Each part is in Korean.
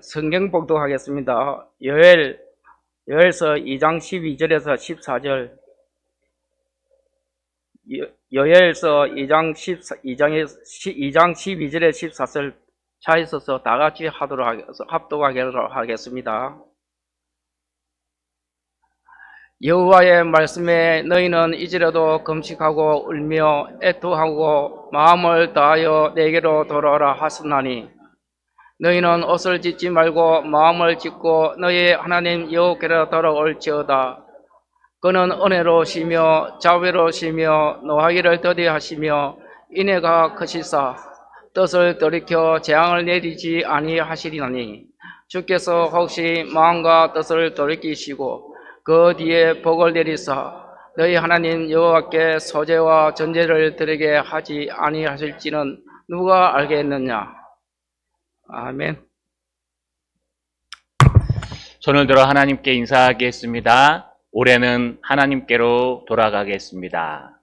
성경 봉독하겠습니다. 요엘서 2장 12절에서 14절, 요엘서 2장 12절에 14절 차 있어서 다 같이 합독하도록 하겠습니다. 여호와의 말씀에 너희는 이제라도 금식하고 울며 애통하고 마음을 다하여 내게로 돌아오라 하셨나니, 너희는 옷을 찢지 말고 마음을 찢고 너희 하나님 여호와께로 돌아올지어다. 그는 은혜로우시며 자비로우시며 노하기를 더디하시며 인애가 크시사 뜻을 돌이켜 재앙을 내리지 아니하시리니, 주께서 혹시 마음과 뜻을 돌이키시고 그 뒤에 복을 내리사 너희 하나님 여호와께 소재와 전제를 드리게 하지 아니하실지는 누가 알겠느냐. 아멘. 손을 들어 하나님께 인사하겠습니다. 올해는 하나님께로 돌아가겠습니다.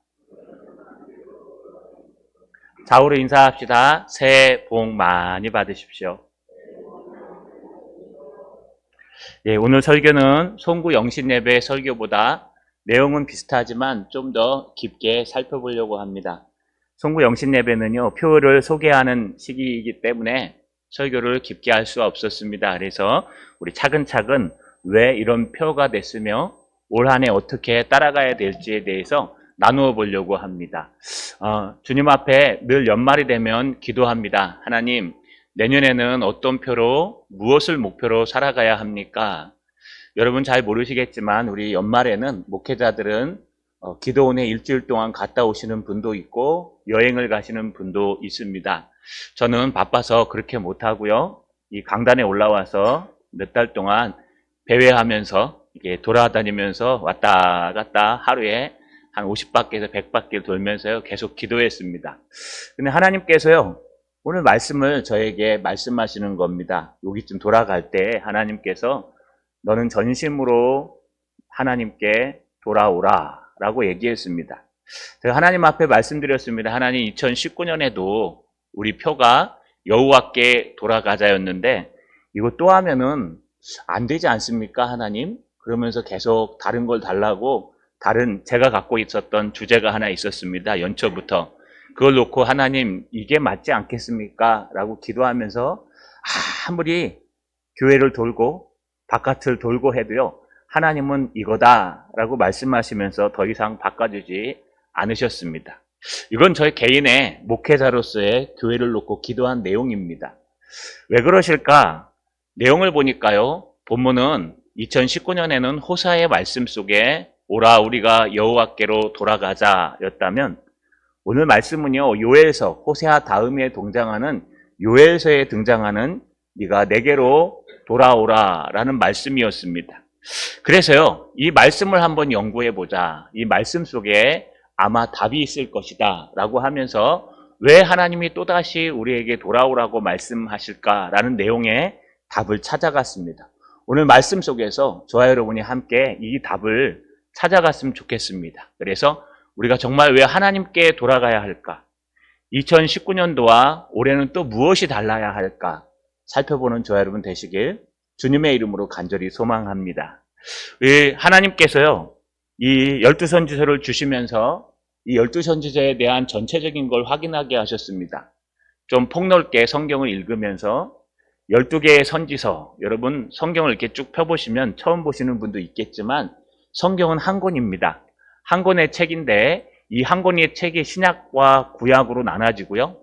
좌우로 인사합시다. 새해 복 많이 받으십시오. 예, 오늘 설교는 송구 영신예배 설교보다 내용은 비슷하지만 좀 더 깊게 살펴보려고 합니다. 송구 영신예배는요, 표를 소개하는 시기이기 때문에 설교를 깊게 할 수 없었습니다. 그래서 우리 차근차근 왜 이런 표가 됐으며 올 한 해 어떻게 따라가야 될지에 대해서 나누어 보려고 합니다. 주님 앞에 늘 연말이 되면 기도합니다. 하나님, 내년에는 어떤 표로 무엇을 목표로 살아가야 합니까? 여러분 잘 모르시겠지만 우리 연말에는 목회자들은 기도원에 일주일 동안 갔다 오시는 분도 있고 여행을 가시는 분도 있습니다. 저는 바빠서 그렇게 못하고요. 이 강단에 올라와서 몇 달 동안 배회하면서 이렇게 돌아다니면서 왔다 갔다 하루에 한 50바퀴에서 100바퀴를 돌면서요. 계속 기도했습니다. 근데 하나님께서요. 오늘 말씀을 저에게 말씀하시는 겁니다. 여기쯤 돌아갈 때 하나님께서 너는 전심으로 하나님께 돌아오라 라고 얘기했습니다. 제가 하나님 앞에 말씀드렸습니다. 하나님 2019년에도 우리 표가 여호와께 돌아가자였는데 이거 또 하면은 안 되지 않습니까 하나님? 그러면서 계속 다른 걸 달라고 다른 제가 갖고 있었던 주제가 하나 있었습니다. 연초부터. 그걸 놓고 하나님 이게 맞지 않겠습니까? 라고 기도하면서 아무리 교회를 돌고 바깥을 돌고 해도요. 하나님은 이거다 라고 말씀하시면서 더 이상 바꿔주지 않으셨습니다. 이건 저희 개인의 목회자로서의 교회를 놓고 기도한 내용입니다. 왜 그러실까? 내용을 보니까요. 본문은 2019년에는 호사의 말씀 속에 오라 우리가 여호와께로 돌아가자 였다면 오늘 말씀은요. 요엘서 호세아 다음에 등장하는 요엘서에 등장하는 네가 내게로 돌아오라 라는 말씀이었습니다. 그래서요. 이 말씀을 한번 연구해 보자. 이 말씀 속에 아마 답이 있을 것이다 라고 하면서 왜 하나님이 또다시 우리에게 돌아오라고 말씀하실까라는 내용의 답을 찾아갔습니다. 오늘 말씀 속에서 저와 여러분이 함께 이 답을 찾아갔으면 좋겠습니다. 그래서 우리가 정말 왜 하나님께 돌아가야 할까? 2019년도와 올해는 또 무엇이 달라야 할까? 살펴보는 저와 여러분 되시길 주님의 이름으로 간절히 소망합니다. 하나님께서요, 이 12선지서를 주시면서 이 12선지서에 대한 전체적인 걸 확인하게 하셨습니다. 좀 폭넓게 성경을 읽으면서 12개의 선지서, 여러분 성경을 이렇게 쭉 펴보시면 처음 보시는 분도 있겠지만 성경은 한 권입니다. 한 권의 책인데 이 한 권의 책이 신약과 구약으로 나눠지고요.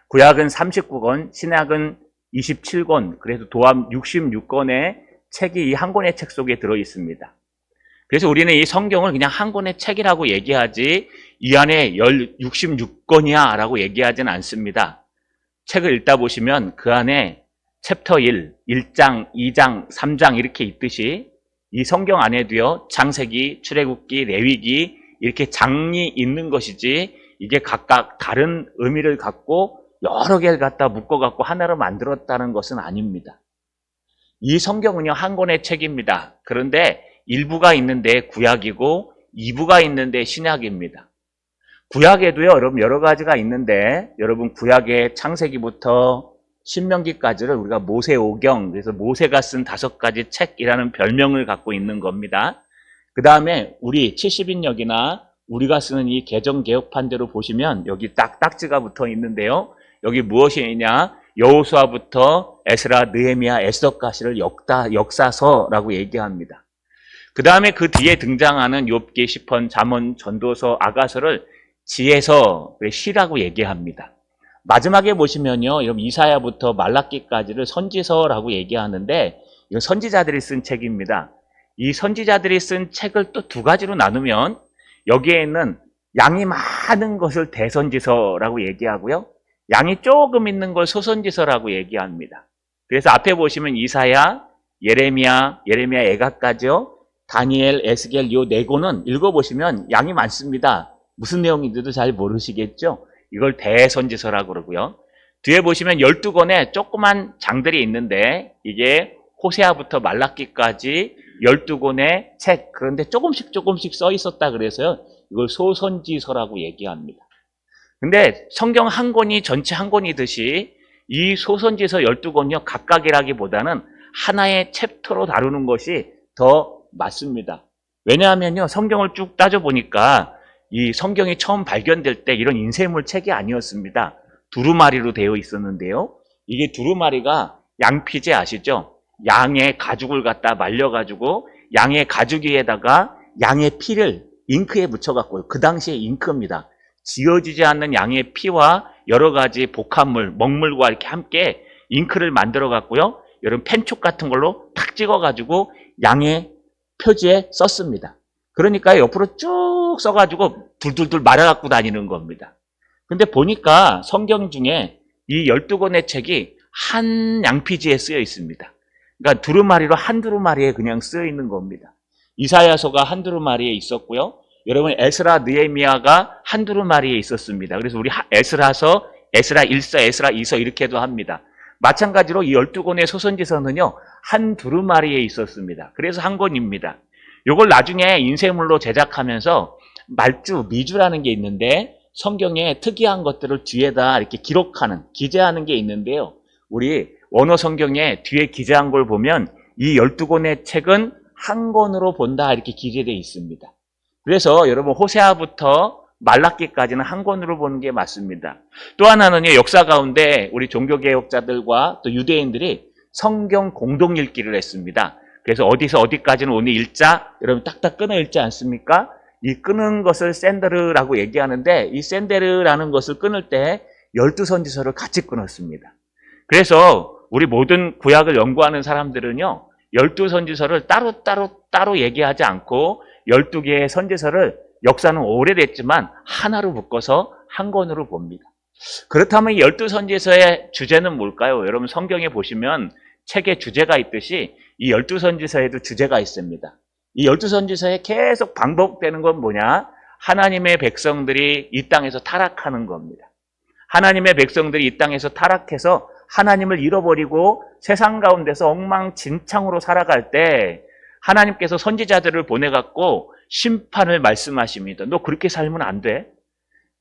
구약은 39권, 신약은 27권, 그래서 도합 66권의 책이 이 한 권의 책 속에 들어 있습니다. 그래서 우리는 이 성경을 그냥 한 권의 책이라고 얘기하지 이 안에 66권이야 라고 얘기하지는 않습니다. 책을 읽다 보시면 그 안에 챕터 1, 1장, 2장, 3장 이렇게 있듯이 이 성경 안에도요. 창세기, 출애굽기, 레위기 이렇게 장이 있는 것이지 이게 각각 다른 의미를 갖고 여러 개를 갖다 묶어갖고 하나로 만들었다는 것은 아닙니다. 이 성경은요. 한 권의 책입니다. 그런데 일부가 있는데 구약이고 2부가 있는데 신약입니다. 구약에도요. 여러분 여러 가지가 있는데 여러분 구약의 창세기부터 신명기까지를 우리가 모세오경, 그래서 모세가 쓴 5가지 책이라는 별명을 갖고 있는 겁니다. 그 다음에 우리 70인역이나 우리가 쓰는 이 개정개혁판대로 보시면 여기 딱 딱지가 붙어 있는데요. 여기 무엇이 있냐? 여호수아부터 에스라, 느헤미야, 에스더까지를 역사서라고 얘기합니다. 그 다음에 그 뒤에 등장하는 욥기, 시편, 잠언, 전도서, 아가서를 지혜서, 시라고 얘기합니다. 마지막에 보시면요, 여러분 이사야부터 말라기까지를 선지서라고 얘기하는데 이건 선지자들이 쓴 책입니다. 이 선지자들이 쓴 책을 또 2가지로 나누면 여기에 있는 양이 많은 것을 대선지서라고 얘기하고요, 양이 조금 있는 걸 소선지서라고 얘기합니다. 그래서 앞에 보시면 이사야, 예레미야 애가까지요, 다니엘, 에스겔 요 4권은 읽어보시면 양이 많습니다. 무슨 내용인지도 잘 모르시겠죠? 이걸 대선지서라고 그러고요. 뒤에 보시면 12권의 조그만 장들이 있는데 이게 호세아부터 말라기까지 12권의 책, 그런데 조금씩 써 있었다 그래서요, 이걸 소선지서라고 얘기합니다. 근데 성경 한 권이 전체 한 권이듯이 이 소선지서 12권이요, 각각이라기보다는 하나의 챕터로 다루는 것이 더 맞습니다. 왜냐하면요, 성경을 쭉 따져보니까 이 성경이 처음 발견될 때 이런 인쇄물 책이 아니었습니다. 두루마리로 되어 있었는데요. 이게 두루마리가 양피제 아시죠? 양의 가죽을 갖다 말려가지고 양의 가죽 위에다가 양의 피를 잉크에 묻혀갖고, 그 당시에 잉크입니다. 지워지지 않는 양의 피와 여러 가지 복합물, 먹물과 이렇게 함께 잉크를 만들어 갖고요, 여러분 펜촉 같은 걸로 탁 찍어가지고 양의 표지에 썼습니다. 그러니까 옆으로 쭉 써가지고 둘둘둘 말아갖고 다니는 겁니다. 근데 보니까 성경 중에 이 12권의 책이 한 양피지에 쓰여 있습니다. 그러니까 두루마리로 한 두루마리에 그냥 쓰여 있는 겁니다. 이사야서가 한 두루마리에 있었고요, 여러분 에스라, 느헤미야가 한 두루마리에 있었습니다. 그래서 우리 에스라서, 에스라 1서, 에스라 2서 이렇게도 합니다. 마찬가지로 이 12권의 소선지서는요, 한 두루마리에 있었습니다. 그래서 한 권입니다. 요걸 나중에 인쇄물로 제작하면서 미주라는 게 있는데 성경에 특이한 것들을 뒤에다 이렇게 기재하는 게 있는데요. 우리 원어 성경에 뒤에 기재한 걸 보면 이 12권의 책은 한 권으로 본다 이렇게 기재되어 있습니다. 그래서 여러분 호세아부터 말라기까지는 한 권으로 보는 게 맞습니다. 또 하나는요, 역사 가운데 우리 종교개혁자들과 또 유대인들이 성경 공동 읽기를 했습니다. 그래서 어디서 어디까지는 오늘 읽자, 여러분 딱딱 끊어 읽지 않습니까? 이 끊은 것을 샌데르라고 얘기하는데 이 샌데르라는 것을 끊을 때 12선지서를 같이 끊었습니다. 그래서 우리 모든 구약을 연구하는 사람들은요, 12선지서를 따로 얘기하지 않고 12개의 선지서를 역사는 오래됐지만 하나로 묶어서 한 권으로 봅니다. 그렇다면 이 12선지서의 주제는 뭘까요? 여러분 성경에 보시면 책의 주제가 있듯이 이 12선지서에도 주제가 있습니다. 이 12선지서에 계속 반복되는 건 뭐냐? 하나님의 백성들이 이 땅에서 타락하는 겁니다. 하나님의 백성들이 이 땅에서 타락해서 하나님을 잃어버리고 세상 가운데서 엉망진창으로 살아갈 때 하나님께서 선지자들을 보내갖고 심판을 말씀하십니다. 너 그렇게 살면 안 돼.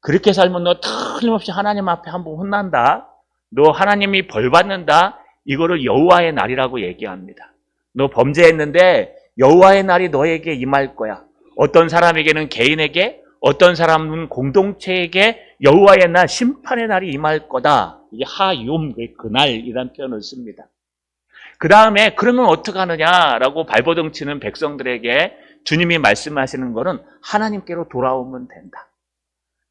그렇게 살면 너 틀림없이 하나님 앞에 한번 혼난다. 너 하나님이 벌 받는다. 이거를 여호와의 날이라고 얘기합니다. 너 범죄했는데 여호와의 날이 너에게 임할 거야. 어떤 사람에게는 개인에게, 어떤 사람은 공동체에게 여호와의 날, 심판의 날이 임할 거다. 이게 하욤, 그날이라는 표현을 씁니다. 그 다음에 그러면 어떡하느냐라고 발버둥 치는 백성들에게 주님이 말씀하시는 거는 하나님께로 돌아오면 된다.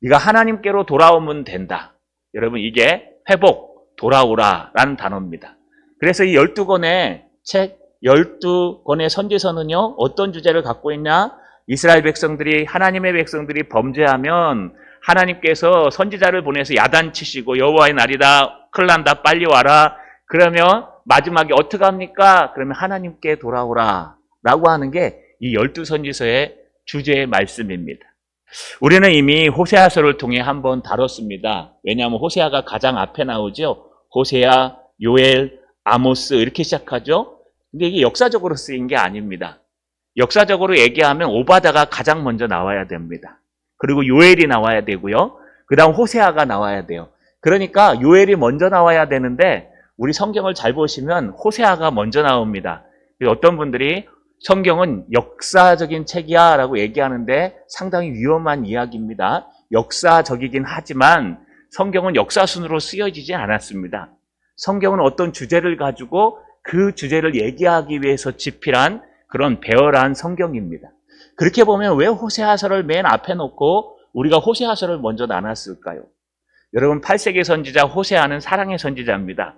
네가 하나님께로 돌아오면 된다. 여러분 이게 회복, 돌아오라라는 단어입니다. 그래서 이 12권의 책, 12권의 선지서는요, 어떤 주제를 갖고 있냐? 이스라엘 백성들이, 하나님의 백성들이 범죄하면 하나님께서 선지자를 보내서 야단치시고 여호와의 날이다, 큰일 난다, 빨리 와라. 그러면 마지막에 어떻게 합니까? 그러면 하나님께 돌아오라 라고 하는 게 이 12선지서의 주제의 말씀입니다. 우리는 이미 호세아서를 통해 한번 다뤘습니다. 왜냐하면 호세아가 가장 앞에 나오죠. 호세아, 요엘, 아모스 이렇게 시작하죠. 근데 이게 역사적으로 쓰인 게 아닙니다. 역사적으로 얘기하면 오바다가 가장 먼저 나와야 됩니다. 그리고 요엘이 나와야 되고요. 그 다음 호세아가 나와야 돼요. 그러니까 요엘이 먼저 나와야 되는데 우리 성경을 잘 보시면 호세아가 먼저 나옵니다. 어떤 분들이 성경은 역사적인 책이야 라고 얘기하는데 상당히 위험한 이야기입니다. 역사적이긴 하지만 성경은 역사순으로 쓰여지지 않았습니다. 성경은 어떤 주제를 가지고 그 주제를 얘기하기 위해서 집필한 그런 배열한 성경입니다. 그렇게 보면 왜 호세아서를 맨 앞에 놓고 우리가 호세아서를 먼저 나눴을까요? 여러분, 8세기 선지자 호세아는 사랑의 선지자입니다.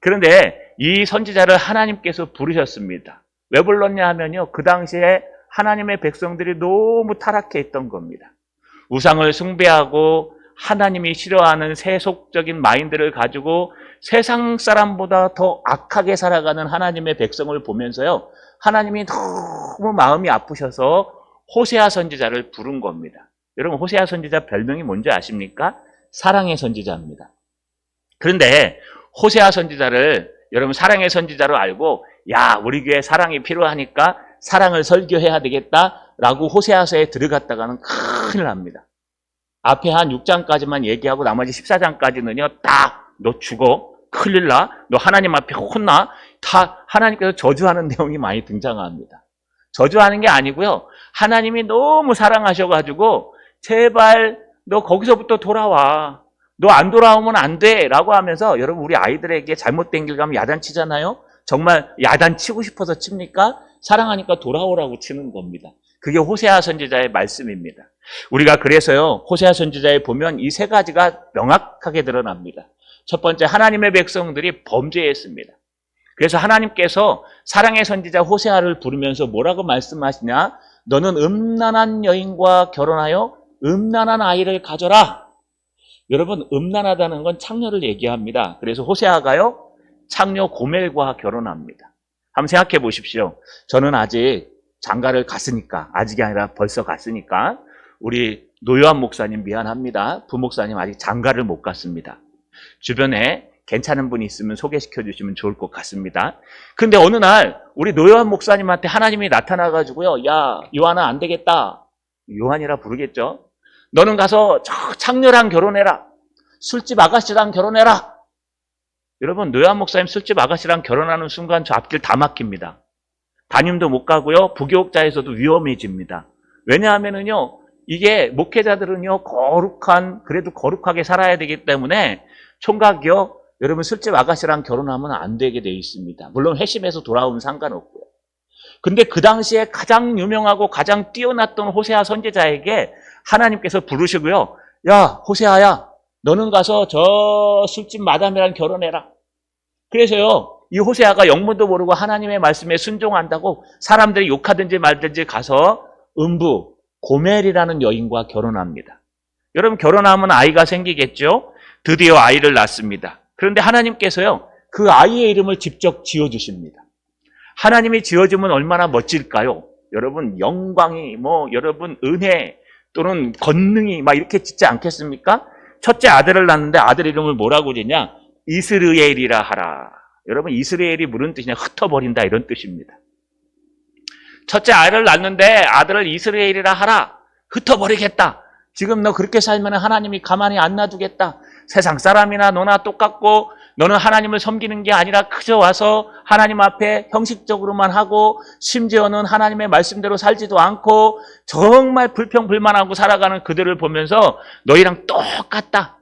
그런데 이 선지자를 하나님께서 부르셨습니다. 왜 불렀냐 하면요, 그 당시에 하나님의 백성들이 너무 타락해 있던 겁니다. 우상을 숭배하고 하나님이 싫어하는 세속적인 마인드를 가지고 세상 사람보다 더 악하게 살아가는 하나님의 백성을 보면서요, 하나님이 너무 마음이 아프셔서 호세아 선지자를 부른 겁니다. 여러분, 호세아 선지자 별명이 뭔지 아십니까? 사랑의 선지자입니다. 그런데 호세아 선지자를 여러분 사랑의 선지자로 알고, 야, 우리 교회에 사랑이 필요하니까 사랑을 설교해야 되겠다라고 호세아서에 들어갔다가는 큰일 납니다. 앞에 한 6장까지만 얘기하고 나머지 14장까지는요, 딱 너 죽어, 큰일 나, 너 하나님 앞에 혼나, 다 하나님께서 저주하는 내용이 많이 등장합니다. 저주하는 게 아니고요, 하나님이 너무 사랑하셔가지고 제발 너 거기서부터 돌아와, 너 안 돌아오면 안 돼 라고 하면서, 여러분, 우리 아이들에게 잘못된 길 가면 야단치잖아요. 정말 야단치고 싶어서 칩니까? 사랑하니까 돌아오라고 치는 겁니다. 그게 호세아 선지자의 말씀입니다. 우리가 그래서요, 호세아 선지자에 보면 이 세 가지가 명확하게 드러납니다. 첫 번째, 하나님의 백성들이 범죄했습니다. 그래서 하나님께서 사랑의 선지자 호세아를 부르면서 뭐라고 말씀하시냐? 너는 음란한 여인과 결혼하여 음란한 아이를 가져라. 여러분, 음란하다는 건 창녀를 얘기합니다. 그래서 호세아가요, 창녀 고멜과 결혼합니다. 한번 생각해 보십시오. 저는 아직 장가를 갔으니까, 아직이 아니라 벌써 갔으니까 우리 노요한 목사님 미안합니다. 부목사님 아직 장가를 못 갔습니다. 주변에 괜찮은 분이 있으면 소개시켜 주시면 좋을 것 같습니다. 근데 어느 날 우리 노요한 목사님한테 하나님이 나타나가지고요, 야, 요한아, 안 되겠다. 요한이라 부르겠죠. 너는 가서 저 창녀랑 결혼해라. 술집 아가씨랑 결혼해라. 여러분, 노요한 목사님 술집 아가씨랑 결혼하는 순간 저 앞길 다 막힙니다. 담임도 못 가고요, 부교육자에서도 위험해집니다. 왜냐하면은요, 이게 목회자들은요, 그래도 거룩하게 살아야 되기 때문에 총각이요, 여러분 술집 아가씨랑 결혼하면 안 되게 돼 있습니다. 물론 회심해서 돌아오면 상관없고요. 근데 그 당시에 가장 유명하고 가장 뛰어났던 호세아 선지자에게 하나님께서 부르시고요, 야, 호세아야, 너는 가서 저 술집 마담이랑 결혼해라. 그래서요, 이 호세아가 영문도 모르고 하나님의 말씀에 순종한다고 사람들이 욕하든지 말든지 가서 음부 고멜이라는 여인과 결혼합니다. 여러분, 결혼하면 아이가 생기겠죠? 드디어 아이를 낳습니다. 그런데 하나님께서요, 그 아이의 이름을 직접 지어주십니다. 하나님이 지어주면 얼마나 멋질까요? 여러분, 영광이, 여러분, 은혜 또는 권능이 막 이렇게 짓지 않겠습니까? 첫째 아들을 낳는데 아들 이름을 뭐라고 지냐? 이스르엘이라 하라. 여러분, 이스라엘이 무슨 뜻이냐? 흩어버린다, 이런 뜻입니다. 첫째 아이를 낳는데 아들을 이스라엘이라 하라. 흩어버리겠다. 지금 너 그렇게 살면 하나님이 가만히 안 놔두겠다. 세상 사람이나 너나 똑같고, 너는 하나님을 섬기는 게 아니라 그저 와서 하나님 앞에 형식적으로만 하고, 심지어는 하나님의 말씀대로 살지도 않고 정말 불평불만하고 살아가는 그들을 보면서 너희랑 똑같다.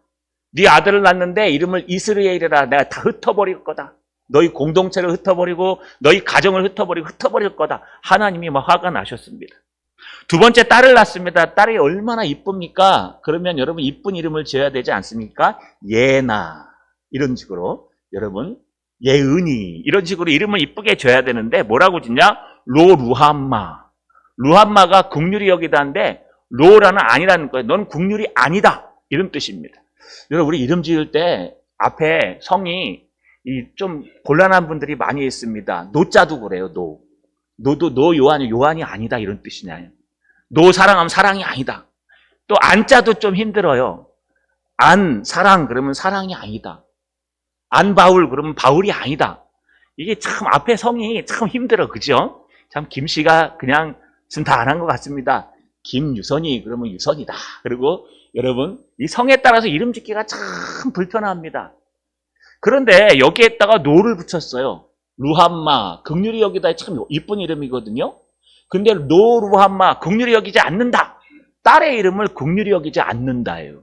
네 아들을 낳는데 이름을 이스라엘이라, 내가 다 흩어버릴 거다. 너희 공동체를 흩어버리고 너희 가정을 흩어버릴 거다. 하나님이 화가 나셨습니다. 두 번째 딸을 낳습니다. 딸이 얼마나 이쁩니까? 그러면 여러분, 이쁜 이름을 지어야 되지 않습니까? 예나, 이런 식으로, 여러분, 예은이, 이런 식으로 이름을 이쁘게 지어야 되는데 뭐라고 짓냐? 로루함마. 루함마가 국률이 여기다인데 로라는 아니라는 거예요. 넌 국률이 아니다, 이런 뜻입니다. 여러분, 우리 이름 지을 때 앞에 성이 좀 곤란한 분들이 많이 있습니다. 노자도 그래요. 노도 요한이 아니다, 이런 뜻이냐. 노 사랑하면 사랑이 아니다. 또 안자도 좀 힘들어요. 안 사랑 그러면 사랑이 아니다. 안 바울 그러면 바울이 아니다. 이게 참 앞에 성이 참 힘들어, 그죠? 참 김씨가 그냥 다 안 한 것 같습니다. 김유선이 그러면 유선이다. 그리고 여러분, 이 성에 따라서 이름 짓기가 참 불편합니다. 그런데 여기에다가 노를 붙였어요. 루함마, 긍휼히 여기다. 참 이쁜 이름이거든요. 근데 루함마, 긍휼히 여기지 않는다. 딸의 이름을 긍휼히 여기지 않는다예요.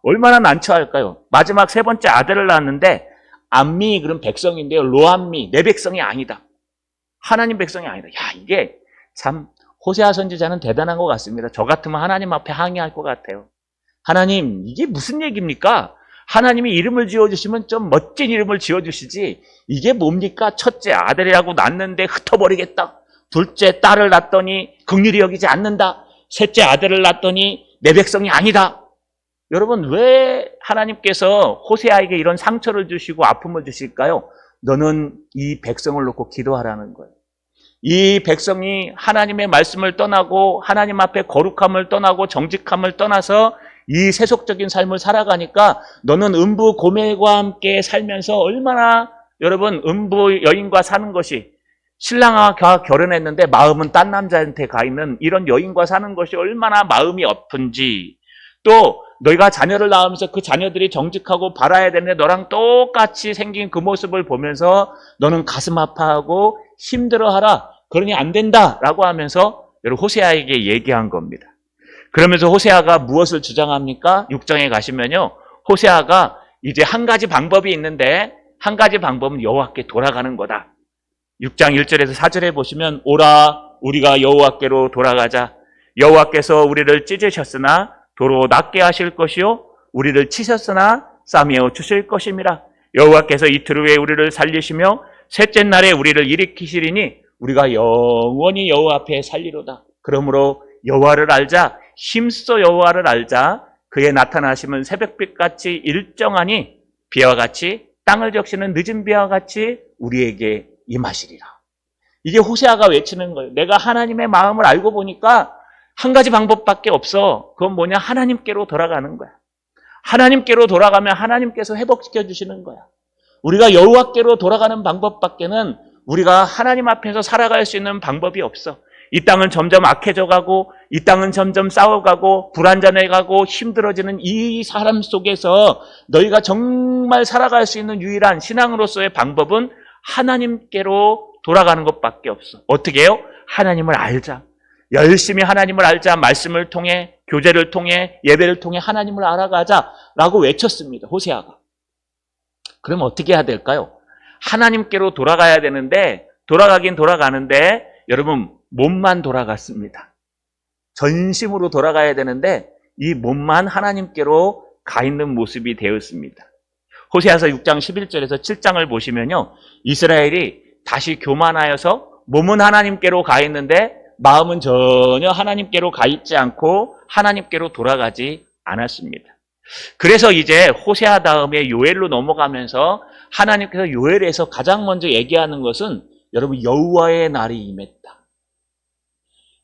얼마나 난처할까요? 마지막 세 번째 아들을 낳았는데 암미 그런 백성인데요. 로암미, 내 백성이 아니다. 하나님 백성이 아니다. 야, 이게 참 호세아 선지자는 대단한 것 같습니다. 저 같으면 하나님 앞에 항의할 것 같아요. 하나님, 이게 무슨 얘기입니까? 하나님이 이름을 지어주시면 좀 멋진 이름을 지어주시지. 이게 뭡니까? 첫째 아들이라고 낳는데 흩어버리겠다. 둘째 딸을 낳더니 긍휼히 여기지 않는다. 셋째 아들을 낳더니 내 백성이 아니다. 여러분, 왜 하나님께서 호세아에게 이런 상처를 주시고 아픔을 주실까요? 너는 이 백성을 놓고 기도하라는 거예요. 이 백성이 하나님의 말씀을 떠나고 하나님 앞에 거룩함을 떠나고 정직함을 떠나서 이 세속적인 삶을 살아가니까 너는 음부 고멜과 함께 살면서 얼마나 여러분 음부 여인과 사는 것이 신랑과 결혼했는데 마음은 딴 남자한테 가 있는 이런 여인과 사는 것이 얼마나 마음이 아픈지, 또 너희가 자녀를 낳으면서 그 자녀들이 정직하고 바라야 되는데 너랑 똑같이 생긴 그 모습을 보면서 너는 가슴 아파하고 힘들어하라. 그러니 안 된다라고 하면서 여러분 호세아에게 얘기한 겁니다. 그러면서 호세아가 무엇을 주장합니까? 6장에 가시면요. 호세아가 이제 한 가지 방법이 있는데 한 가지 방법은 여호와께 돌아가는 거다. 6장 1절에서 4절에 보시면 오라 우리가 여호와께로 돌아가자. 여호와께서 우리를 찢으셨으나 도로 낫게 하실 것이요 우리를 치셨으나 싸매어 주실 것임이라. 여호와께서 이틀 후에 우리를 살리시며 셋째 날에 우리를 일으키시리니 우리가 영원히 여호와 앞에 살리로다. 그러므로 여호와를 알자. 힘써 여호와를 알자. 그의 나타나심은 새벽빛같이 일정하니 비와 같이 땅을 적시는 늦은 비와 같이 우리에게 임하시리라. 이게 호세아가 외치는 거예요. 내가 하나님의 마음을 알고 보니까 한 가지 방법밖에 없어. 그건 뭐냐? 하나님께로 돌아가는 거야. 하나님께로 돌아가면 하나님께서 회복시켜 주시는 거야. 우리가 여호와께로 돌아가는 방법밖에는 우리가 하나님 앞에서 살아갈 수 있는 방법이 없어. 이 땅은 점점 악해져 가고 이 땅은 점점 싸워가고 불안전해가고 힘들어지는 이 사람 속에서 너희가 정말 살아갈 수 있는 유일한 신앙으로서의 방법은 하나님께로 돌아가는 것밖에 없어. 어떻게 해요? 하나님을 알자. 열심히 하나님을 알자. 말씀을 통해, 교제를 통해, 예배를 통해 하나님을 알아가자라고 외쳤습니다. 호세아가. 그럼 어떻게 해야 될까요? 하나님께로 돌아가야 되는데 돌아가긴 돌아가는데 여러분 몸만 돌아갔습니다. 전심으로 돌아가야 되는데 이 몸만 하나님께로 가 있는 모습이 되었습니다. 호세아서 6장 11절에서 7장을 보시면요. 이스라엘이 다시 교만하여서 몸은 하나님께로 가 있는데 마음은 전혀 하나님께로 가 있지 않고 하나님께로 돌아가지 않았습니다. 그래서 이제 호세아 다음에 요엘로 넘어가면서 하나님께서 요엘에서 가장 먼저 얘기하는 것은 여러분 여호와의 날이 임했다.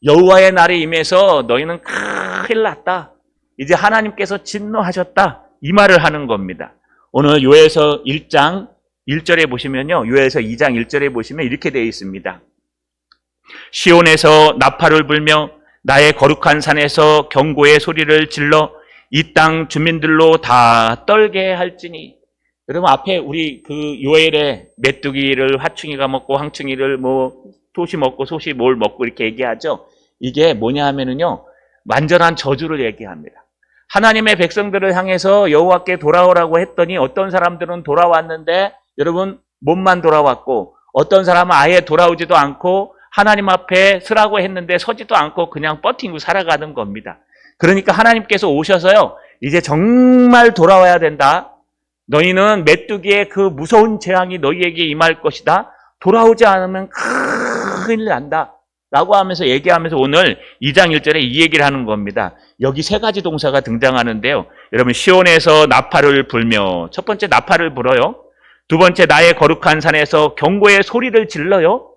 여호와의 날이 임해서 너희는 큰일 났다. 이제 하나님께서 진노하셨다. 이 말을 하는 겁니다. 오늘 요엘서 1장 1절에 보시면요. 요엘서 2장 1절에 보시면 이렇게 되어 있습니다. 시온에서 나팔을 불며 나의 거룩한 산에서 경고의 소리를 질러 이 땅 주민들로 다 떨게 할지니. 여러분 앞에 우리 그 요엘의 메뚜기를 화충이가 먹고 황충이를 돛이 먹고 솥이 뭘 먹고 이렇게 얘기하죠. 이게 뭐냐 하면은요. 완전한 저주를 얘기합니다. 하나님의 백성들을 향해서 여호와께 돌아오라고 했더니 어떤 사람들은 돌아왔는데 여러분 몸만 돌아왔고 어떤 사람은 아예 돌아오지도 않고 하나님 앞에 서라고 했는데 서지도 않고 그냥 버티고 살아가는 겁니다. 그러니까 하나님께서 오셔서요. 이제 정말 돌아와야 된다. 너희는 메뚜기의 그 무서운 재앙이 너희에게 임할 것이다. 돌아오지 않으면 큰일 난다. 라고 하면서 얘기하면서 오늘 2장 1절에 이 얘기를 하는 겁니다. 여기 세 가지 동사가 등장하는데요. 여러분 시온에서 나팔을 불며 첫 번째 나팔을 불어요. 두 번째 나의 거룩한 산에서 경고의 소리를 질러요.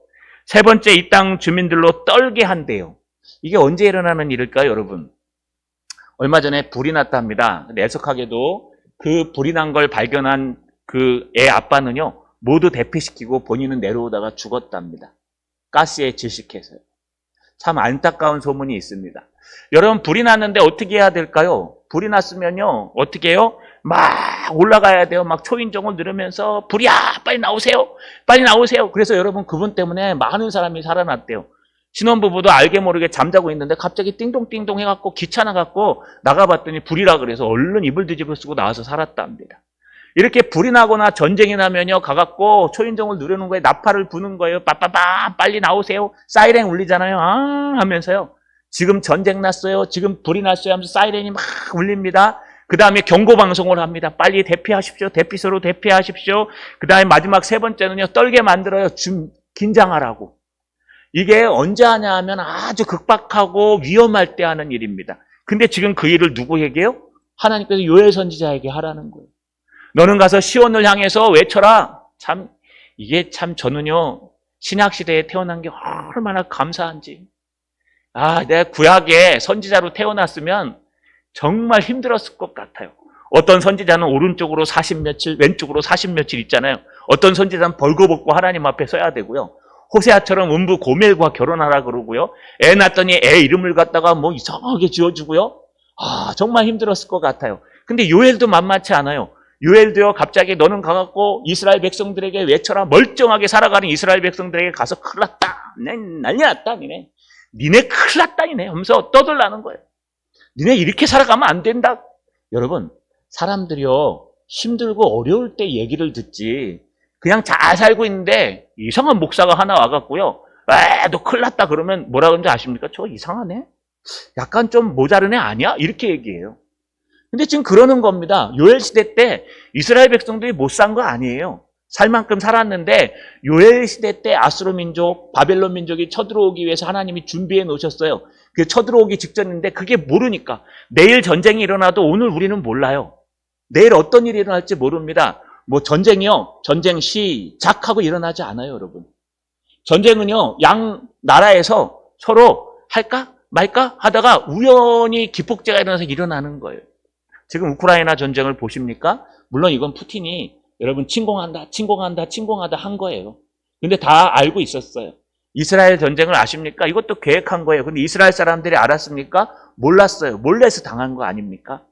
세 번째 이 땅 주민들로 떨게 한대요. 이게 언제 일어나는 일일까요, 여러분? 얼마 전에 불이 났답니다. 애석하게도 그 불이 난 걸 발견한 그 애 아빠는요. 모두 대피시키고 본인은 내려오다가 죽었답니다. 가스에 질식해서요. 참 안타까운 소문이 있습니다. 여러분 불이 났는데 어떻게 해야 될까요? 불이 났으면요. 어떻게 해요? 막 올라가야 돼요. 막 초인종을 누르면서 불이야 빨리 나오세요. 빨리 나오세요. 그래서 여러분 그분 때문에 많은 사람이 살아났대요. 신혼부부도 알게 모르게 잠자고 있는데 갑자기 띵동띵동 해갖고 귀찮아갖고 나가봤더니 불이라 그래서 얼른 이불 뒤집어 쓰고 나와서 살았답니다. 이렇게 불이 나거나 전쟁이 나면요 가갖고 초인종을 누르는 거예요. 나팔을 부는 거예요. 빠빠빠 빨리 나오세요. 사이렌 울리잖아요. 아 하면서요. 지금 전쟁 났어요. 지금 불이 났어요 하면서 사이렌이 막 울립니다. 그 다음에 경고방송을 합니다. 빨리 대피하십시오. 대피소로 대피하십시오. 그 다음에 마지막 세 번째는요. 떨게 만들어요. 좀 긴장하라고. 이게 언제 하냐 하면 아주 극박하고 위험할 때 하는 일입니다. 근데 지금 그 일을 누구에게요? 하나님께서 요엘 선지자에게 하라는 거예요. 너는 가서 시온을 향해서 외쳐라. 참 이게 참 저는요. 신약시대에 태어난 게 얼마나 감사한지. 내가 구약에 선지자로 태어났으면 정말 힘들었을 것 같아요. 어떤 선지자는 오른쪽으로 40 며칠, 왼쪽으로 40 며칠 있잖아요. 어떤 선지자는 벌거벗고 하나님 앞에 서야 되고요. 호세아처럼 음부 고멜과 결혼하라 그러고요. 애 낳았더니 애 이름을 갖다가 뭐 이상하게 지어주고요. 정말 힘들었을 것 같아요. 근데 요엘도 만만치 않아요. 요엘도요, 갑자기 너는 가갖고 이스라엘 백성들에게 외쳐라. 멀쩡하게 살아가는 이스라엘 백성들에게 가서 큰일 났다. 난리 났다, 니네. 니네 큰일 났다, 니네. 하면서 떠들라는 거예요. 니네 이렇게 살아가면 안 된다. 여러분, 사람들이요, 힘들고 어려울 때 얘기를 듣지. 그냥 잘 살고 있는데 이상한 목사가 하나 와갖고요. 너 큰일 났다 그러면 뭐라 그러는지 아십니까? 저 이상하네? 약간 좀 모자른 애 아니야? 이렇게 얘기해요. 근데 지금 그러는 겁니다. 요엘 시대 때 이스라엘 백성들이 못 산 거 아니에요. 살 만큼 살았는데 요엘 시대 때 아수르 민족, 바벨론 민족이 쳐들어오기 위해서 하나님이 준비해 놓으셨어요. 그 쳐들어오기 직전인데 그게 모르니까 내일 전쟁이 일어나도 오늘 우리는 몰라요. 내일 어떤 일이 일어날지 모릅니다. 뭐 전쟁이요. 전쟁 시작하고 일어나지 않아요, 여러분. 전쟁은요. 양 나라에서 서로 할까 말까 하다가 우연히 기폭제가 일어나서 일어나는 거예요. 지금 우크라이나 전쟁을 보십니까? 물론 이건 푸틴이 여러분 침공한다 한 거예요. 근데 다 알고 있었어요. 이스라엘 전쟁을 아십니까? 이것도 계획한 거예요. 근데 이스라엘 사람들이 알았습니까? 몰랐어요. 몰래서 당한 거 아닙니까?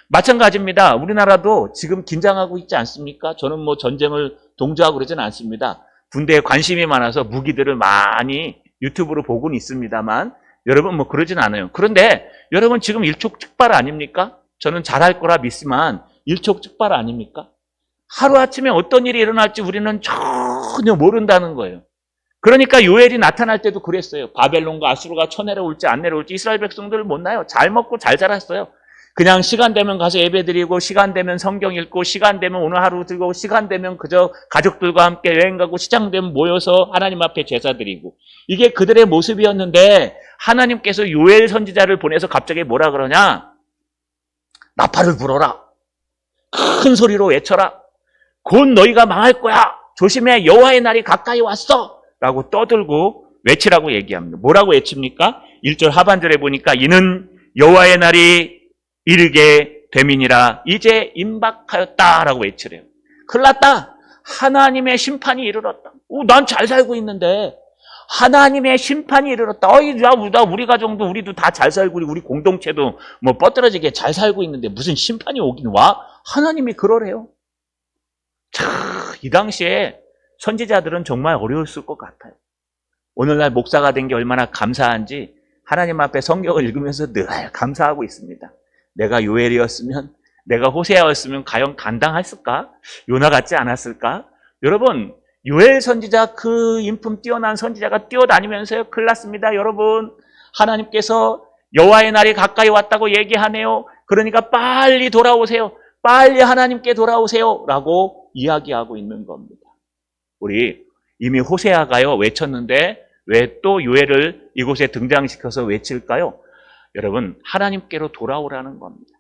마찬가지입니다. 우리나라도 지금 긴장하고 있지 않습니까? 저는 뭐 전쟁을 동조하고 그러진 않습니다. 군대에 관심이 많아서 무기들을 많이 유튜브로 보고는 있습니다만 여러분 뭐 그러진 않아요. 그런데 여러분 지금 일촉즉발 아닙니까? 저는 잘할 거라 믿지만 일촉즉발 아닙니까? 하루아침에 어떤 일이 일어날지 우리는 전혀 모른다는 거예요. 그러니까 요엘이 나타날 때도 그랬어요. 바벨론과 아수르가 쳐내려올지 안 내려올지 이스라엘 백성들 못 나요. 잘 먹고 잘 자랐어요. 그냥 시간 되면 가서 예배드리고 시간 되면 성경 읽고 시간 되면 오늘 하루 들고 시간 되면 그저 가족들과 함께 여행 가고 시장 되면 모여서 하나님 앞에 제사 드리고 이게 그들의 모습이었는데 하나님께서 요엘 선지자를 보내서 갑자기 뭐라 그러냐? 나팔을 불어라. 큰 소리로 외쳐라. 곧 너희가 망할 거야. 조심해. 여호와의 날이 가까이 왔어. 라고 떠들고 외치라고 얘기합니다. 뭐라고 외칩니까? 1절 하반절에 보니까 이는 여호와의 날이 이르게 됨이니라. 이제 임박하였다라고 외치래요. 큰일 났다. 하나님의 심판이 이르렀다. 난 잘 살고 있는데 하나님의 심판이 이르렀다. 우리 가정도 우리도 다 잘 살고 우리 공동체도 뭐 뻗들어지게 잘 살고 있는데 무슨 심판이 오긴 와? 하나님이 그러래요. 이 당시에 선지자들은 정말 어려웠을 것 같아요. 오늘날 목사가 된 게 얼마나 감사한지 하나님 앞에 성경을 읽으면서 늘 감사하고 있습니다. 내가 요엘이었으면, 내가 호세아였으면 과연 감당했을까? 요나 같지 않았을까? 여러분, 요엘 선지자 그 인품 뛰어난 선지자가 뛰어다니면서요. 큰일 났습니다. 여러분, 하나님께서 여호와의 날이 가까이 왔다고 얘기하네요. 그러니까 빨리 돌아오세요. 빨리 하나님께 돌아오세요. 라고 이야기하고 있는 겁니다. 우리 이미 호세아가요 외쳤는데 왜 또 요엘을 이곳에 등장시켜서 외칠까요? 여러분, 하나님께로 돌아오라는 겁니다.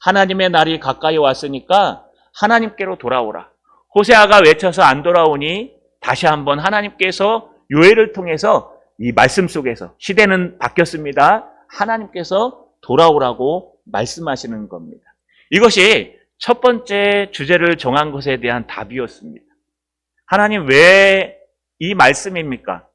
하나님의 날이 가까이 왔으니까 하나님께로 돌아오라. 호세아가 외쳐서 안 돌아오니 다시 한번 하나님께서 요엘을 통해서 이 말씀 속에서 시대는 바뀌었습니다. 하나님께서 돌아오라고 말씀하시는 겁니다. 이것이 첫 번째 주제를 정한 것에 대한 답이었습니다. 하나님 왜 이 말씀입니까?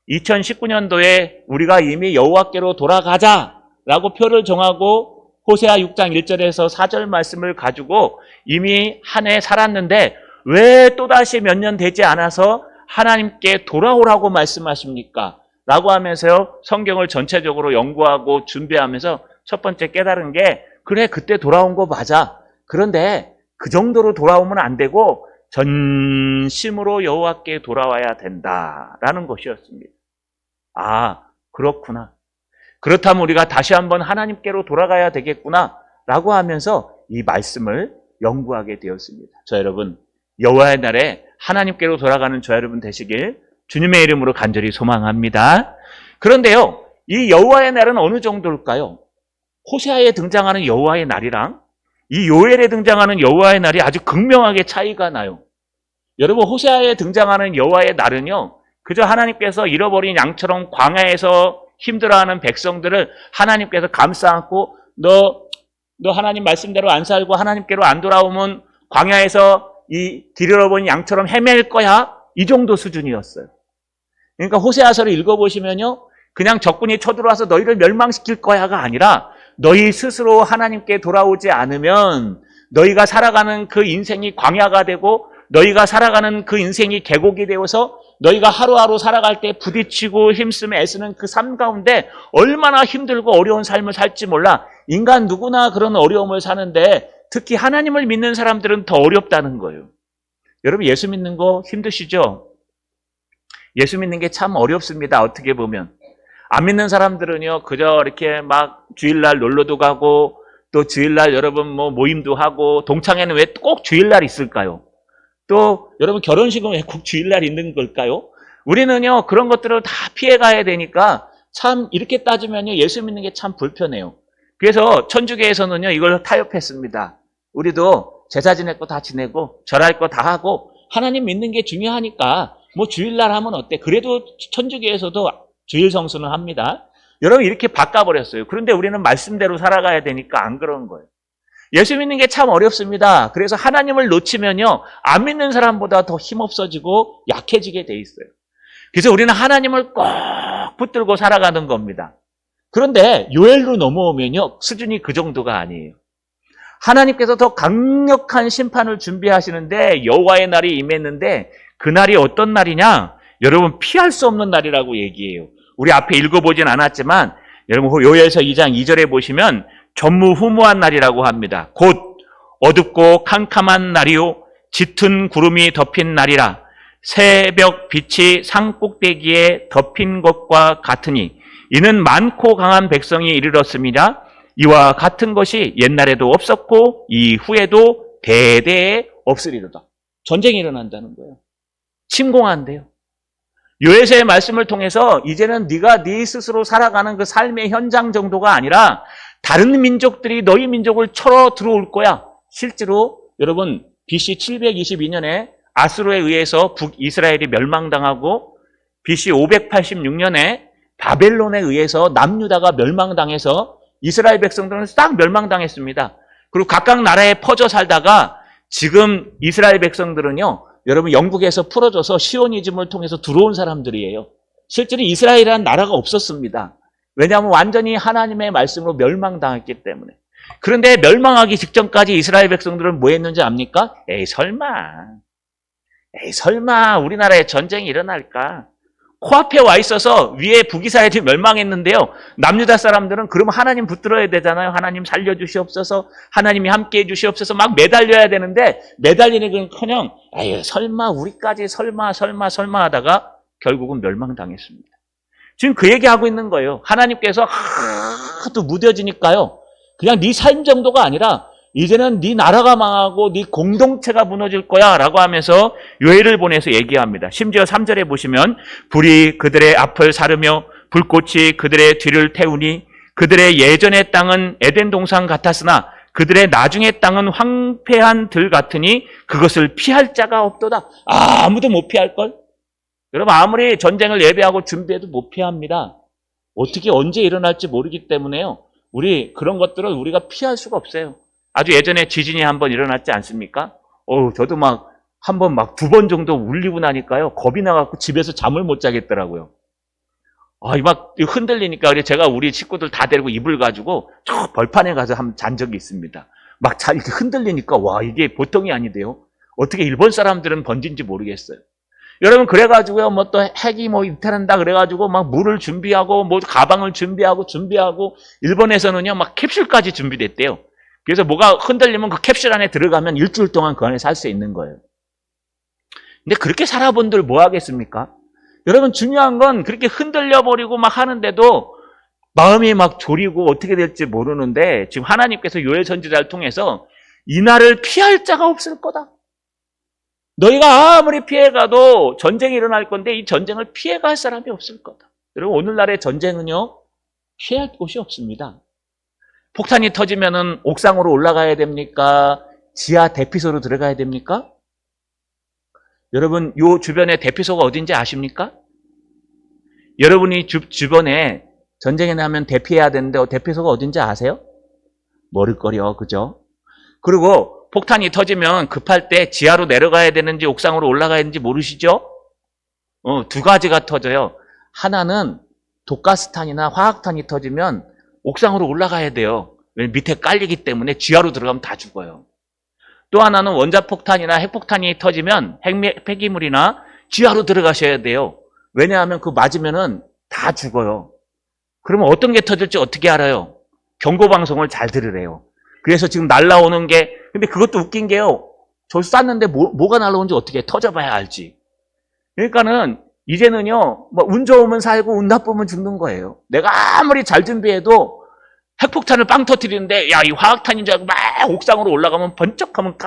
2019년도에 우리가 이미 여호와께로 돌아가자라고 표를 정하고 호세아 6장 1절에서 4절 말씀을 가지고 이미 한 해 살았는데 왜 또다시 몇 년 되지 않아서 하나님께 돌아오라고 말씀하십니까? 라고 하면서요, 성경을 전체적으로 연구하고 준비하면서 첫 번째 깨달은 게, 그래, 그때 돌아온 거 맞아. 그런데 그 정도로 돌아오면 안 되고 전심으로 여호와께 돌아와야 된다라는 것이었습니다. 아, 그렇구나. 그렇다면 우리가 다시 한번 하나님께로 돌아가야 되겠구나 라고 하면서 이 말씀을 연구하게 되었습니다. 저 여러분, 여호와의 날에 하나님께로 돌아가는 저 여러분 되시길 주님의 이름으로 간절히 소망합니다. 그런데요, 이 여호와의 날은 어느 정도일까요? 호세아에 등장하는 여호와의 날이랑 이 요엘에 등장하는 여호와의 날이 아주 극명하게 차이가 나요. 여러분, 호세아에 등장하는 여호와의 날은요, 그저 하나님께서 잃어버린 양처럼 광야에서 힘들어하는 백성들을 하나님께서 감싸 안고 너 하나님 말씀대로 안 살고 하나님께로 안 돌아오면 광야에서 이 길 잃어버린 양처럼 헤맬 거야, 이 정도 수준이었어요. 그러니까 호세아서를 읽어보시면요, 그냥 적군이 쳐들어와서 너희를 멸망시킬 거야가 아니라 너희 스스로 하나님께 돌아오지 않으면 너희가 살아가는 그 인생이 광야가 되고 너희가 살아가는 그 인생이 계곡이 되어서 너희가 하루하루 살아갈 때 부딪히고 힘쓰며 애쓰는 그 삶 가운데 얼마나 힘들고 어려운 삶을 살지 몰라. 인간 누구나 그런 어려움을 사는데 특히 하나님을 믿는 사람들은 더 어렵다는 거예요. 여러분, 예수 믿는 거 힘드시죠? 예수 믿는 게 참 어렵습니다. 어떻게 보면. 안 믿는 사람들은요, 그저 이렇게 막 주일날 놀러도 가고 또 주일날 여러분 뭐 모임도 하고, 동창회는 왜 꼭 주일날 있을까요? 또 여러분, 결혼식은 왜 꼭 주일날 있는 걸까요? 우리는요, 그런 것들을 다 피해가야 되니까 참 이렇게 따지면요, 예수 믿는 게 참 불편해요. 그래서 천주교에서는요, 이걸 타협했습니다. 우리도 제사 지낼 거 다 지내고 절할 거 다 하고 하나님 믿는 게 중요하니까 뭐 주일날 하면 어때? 그래도 천주교에서도 주일 성수는 합니다. 여러분, 이렇게 바꿔버렸어요. 그런데 우리는 말씀대로 살아가야 되니까 안 그런 거예요. 예수 믿는 게 참 어렵습니다. 그래서 하나님을 놓치면요, 안 믿는 사람보다 더 힘없어지고 약해지게 돼 있어요. 그래서 우리는 하나님을 꼭 붙들고 살아가는 겁니다. 그런데 요엘로 넘어오면요, 수준이 그 정도가 아니에요. 하나님께서 더 강력한 심판을 준비하시는데 여호와의 날이 임했는데, 그 날이 어떤 날이냐? 여러분, 피할 수 없는 날이라고 얘기해요. 우리 앞에 읽어보진 않았지만 여러분, 요엘서 2장 2절에 보시면 전무후무한 날이라고 합니다. 곧 어둡고 캄캄한 날이요 짙은 구름이 덮인 날이라. 새벽 빛이 산 꼭대기에 덮인 것과 같으니 이는 많고 강한 백성이 이르렀습니다. 이와 같은 것이 옛날에도 없었고 이후에도 대대에 없으리로다. 전쟁이 일어난다는 거예요. 침공한대요. 요엘서의 말씀을 통해서 이제는 네가 네 스스로 살아가는 그 삶의 현장 정도가 아니라 다른 민족들이 너희 민족을 쳐러 들어올 거야. 실제로 여러분, BC 722년에 아수르에 의해서 북이스라엘이 멸망당하고 BC 586년에 바벨론에 의해서 남유다가 멸망당해서 이스라엘 백성들은 싹 멸망당했습니다. 그리고 각각 나라에 퍼져 살다가 지금 이스라엘 백성들은요, 여러분, 영국에서 풀어져서 시오니즘을 통해서 들어온 사람들이에요. 실제로 이스라엘이라는 나라가 없었습니다. 왜냐하면 완전히 하나님의 말씀으로 멸망당했기 때문에. 그런데 멸망하기 직전까지 이스라엘 백성들은 뭐 했는지 압니까? 에이 설마 우리나라에 전쟁이 일어날까? 코앞에 와 있어서 위에 북이스라엘이 멸망했는데요, 남유다 사람들은 그러면 하나님 붙들어야 되잖아요. 하나님 살려주시옵소서, 하나님이 함께해 주시옵소서 막 매달려야 되는데, 매달리는 건커녕 에이 설마 우리까지 설마 하다가 결국은 멸망당했습니다. 지금 그 얘기하고 있는 거예요. 하나님께서 하도 무뎌지니까요, 그냥 네 삶 정도가 아니라 이제는 네 나라가 망하고 네 공동체가 무너질 거야 라고 하면서 요엘을 보내서 얘기합니다. 심지어 3절에 보시면 불이 그들의 앞을 사르며 불꽃이 그들의 뒤를 태우니 그들의 예전의 땅은 에덴 동산 같았으나 그들의 나중의 땅은 황폐한 들 같으니 그것을 피할 자가 없도다. 아무도 못 피할걸? 여러분, 아무리 전쟁을 예배하고 준비해도 못 피합니다. 어떻게 언제 일어날지 모르기 때문에요, 우리 그런 것들을 우리가 피할 수가 없어요. 아주 예전에 지진이 한번 일어났지 않습니까? 저도 막 한 번 막 2번 정도 울리고 나니까요, 겁이 나갖고 집에서 잠을 못 자겠더라고요. 막 흔들리니까 제가 우리 식구들 다 데리고 이불 가지고 저 벌판에 가서 한번 잔 적이 있습니다. 막 잘 이렇게 흔들리니까 와, 이게 보통이 아니대요. 어떻게 일본 사람들은 번진지 모르겠어요. 여러분, 그래가지고요, 뭐 또 핵이 뭐 이탈한다 그래가지고 막 물을 준비하고 뭐 가방을 준비하고 일본에서는요, 막 캡슐까지 준비됐대요. 그래서 뭐가 흔들리면 그 캡슐 안에 들어가면 일주일 동안 그 안에 살 수 있는 거예요. 근데 그렇게 살아본들 뭐 하겠습니까? 여러분, 중요한 건 그렇게 흔들려버리고 막 하는데도 마음이 막 졸이고 어떻게 될지 모르는데 지금 하나님께서 요엘 선지자를 통해서 이 날을 피할 자가 없을 거다. 너희가 아무리 피해가도 전쟁이 일어날 건데 이 전쟁을 피해갈 사람이 없을 거다. 여러분, 오늘날의 전쟁은요, 피할 곳이 없습니다. 폭탄이 터지면은 옥상으로 올라가야 됩니까? 지하 대피소로 들어가야 됩니까? 여러분, 요 주변에 대피소가 어딘지 아십니까? 여러분이 주변에 전쟁이 나면 대피해야 되는데 대피소가 어딘지 아세요? 모를거려, 그죠? 그리고 폭탄이 터지면 급할 때 지하로 내려가야 되는지 옥상으로 올라가야 되는지 모르시죠? 두 가지가 터져요. 하나는 독가스탄이나 화학탄이 터지면 옥상으로 올라가야 돼요. 밑에 깔리기 때문에 지하로 들어가면 다 죽어요. 또 하나는 원자폭탄이나 핵폭탄이 터지면 폐기물이나 지하로 들어가셔야 돼요. 왜냐하면 그 맞으면은 다 죽어요. 그러면 어떤 게 터질지 어떻게 알아요? 경고방송을 잘 들으래요. 그래서 지금 날라오는 게, 근데 그것도 웃긴 게요. 저 쐈는데 뭐가 날라오는지 어떻게 터져봐야 알지. 그러니까는 이제는요, 뭐 운 좋으면 살고 운 나쁘면 죽는 거예요. 내가 아무리 잘 준비해도 핵폭탄을 빵 터뜨리는데, 야, 이 화학탄인 줄 알고 막 옥상으로 올라가면 번쩍하면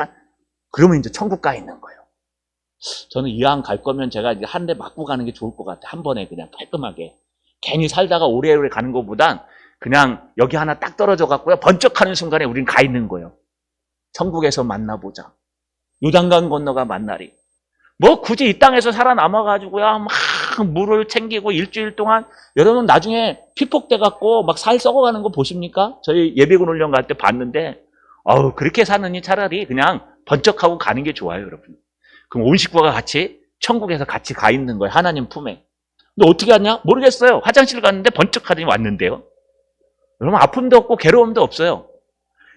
그러면 이제 천국 가 있는 거예요. 저는 이왕 갈 거면 제가 이제 한 대 맞고 가는 게 좋을 것 같아요. 한 번에 그냥 깔끔하게. 괜히 살다가 오래오래 가는 것보단 그냥 여기 하나 딱 떨어져 갖고요, 번쩍하는 순간에 우린 가 있는 거예요. 천국에서 만나보자. 요단강 건너가 만나리. 뭐 굳이 이 땅에서 살아남아가지고요, 막 물을 챙기고 일주일 동안, 여러분 나중에 피폭돼 갖고 막 살 썩어가는 거 보십니까? 저희 예비군 훈련 갈 때 봤는데, 그렇게 사느니 차라리 그냥 번쩍하고 가는 게 좋아요, 여러분. 그럼 온 식구가 같이 천국에서 같이 가 있는 거예요, 하나님 품에. 근데 어떻게 하냐? 모르겠어요. 화장실 갔는데 번쩍하더니 왔는데요. 여러분, 아픔도 없고 괴로움도 없어요.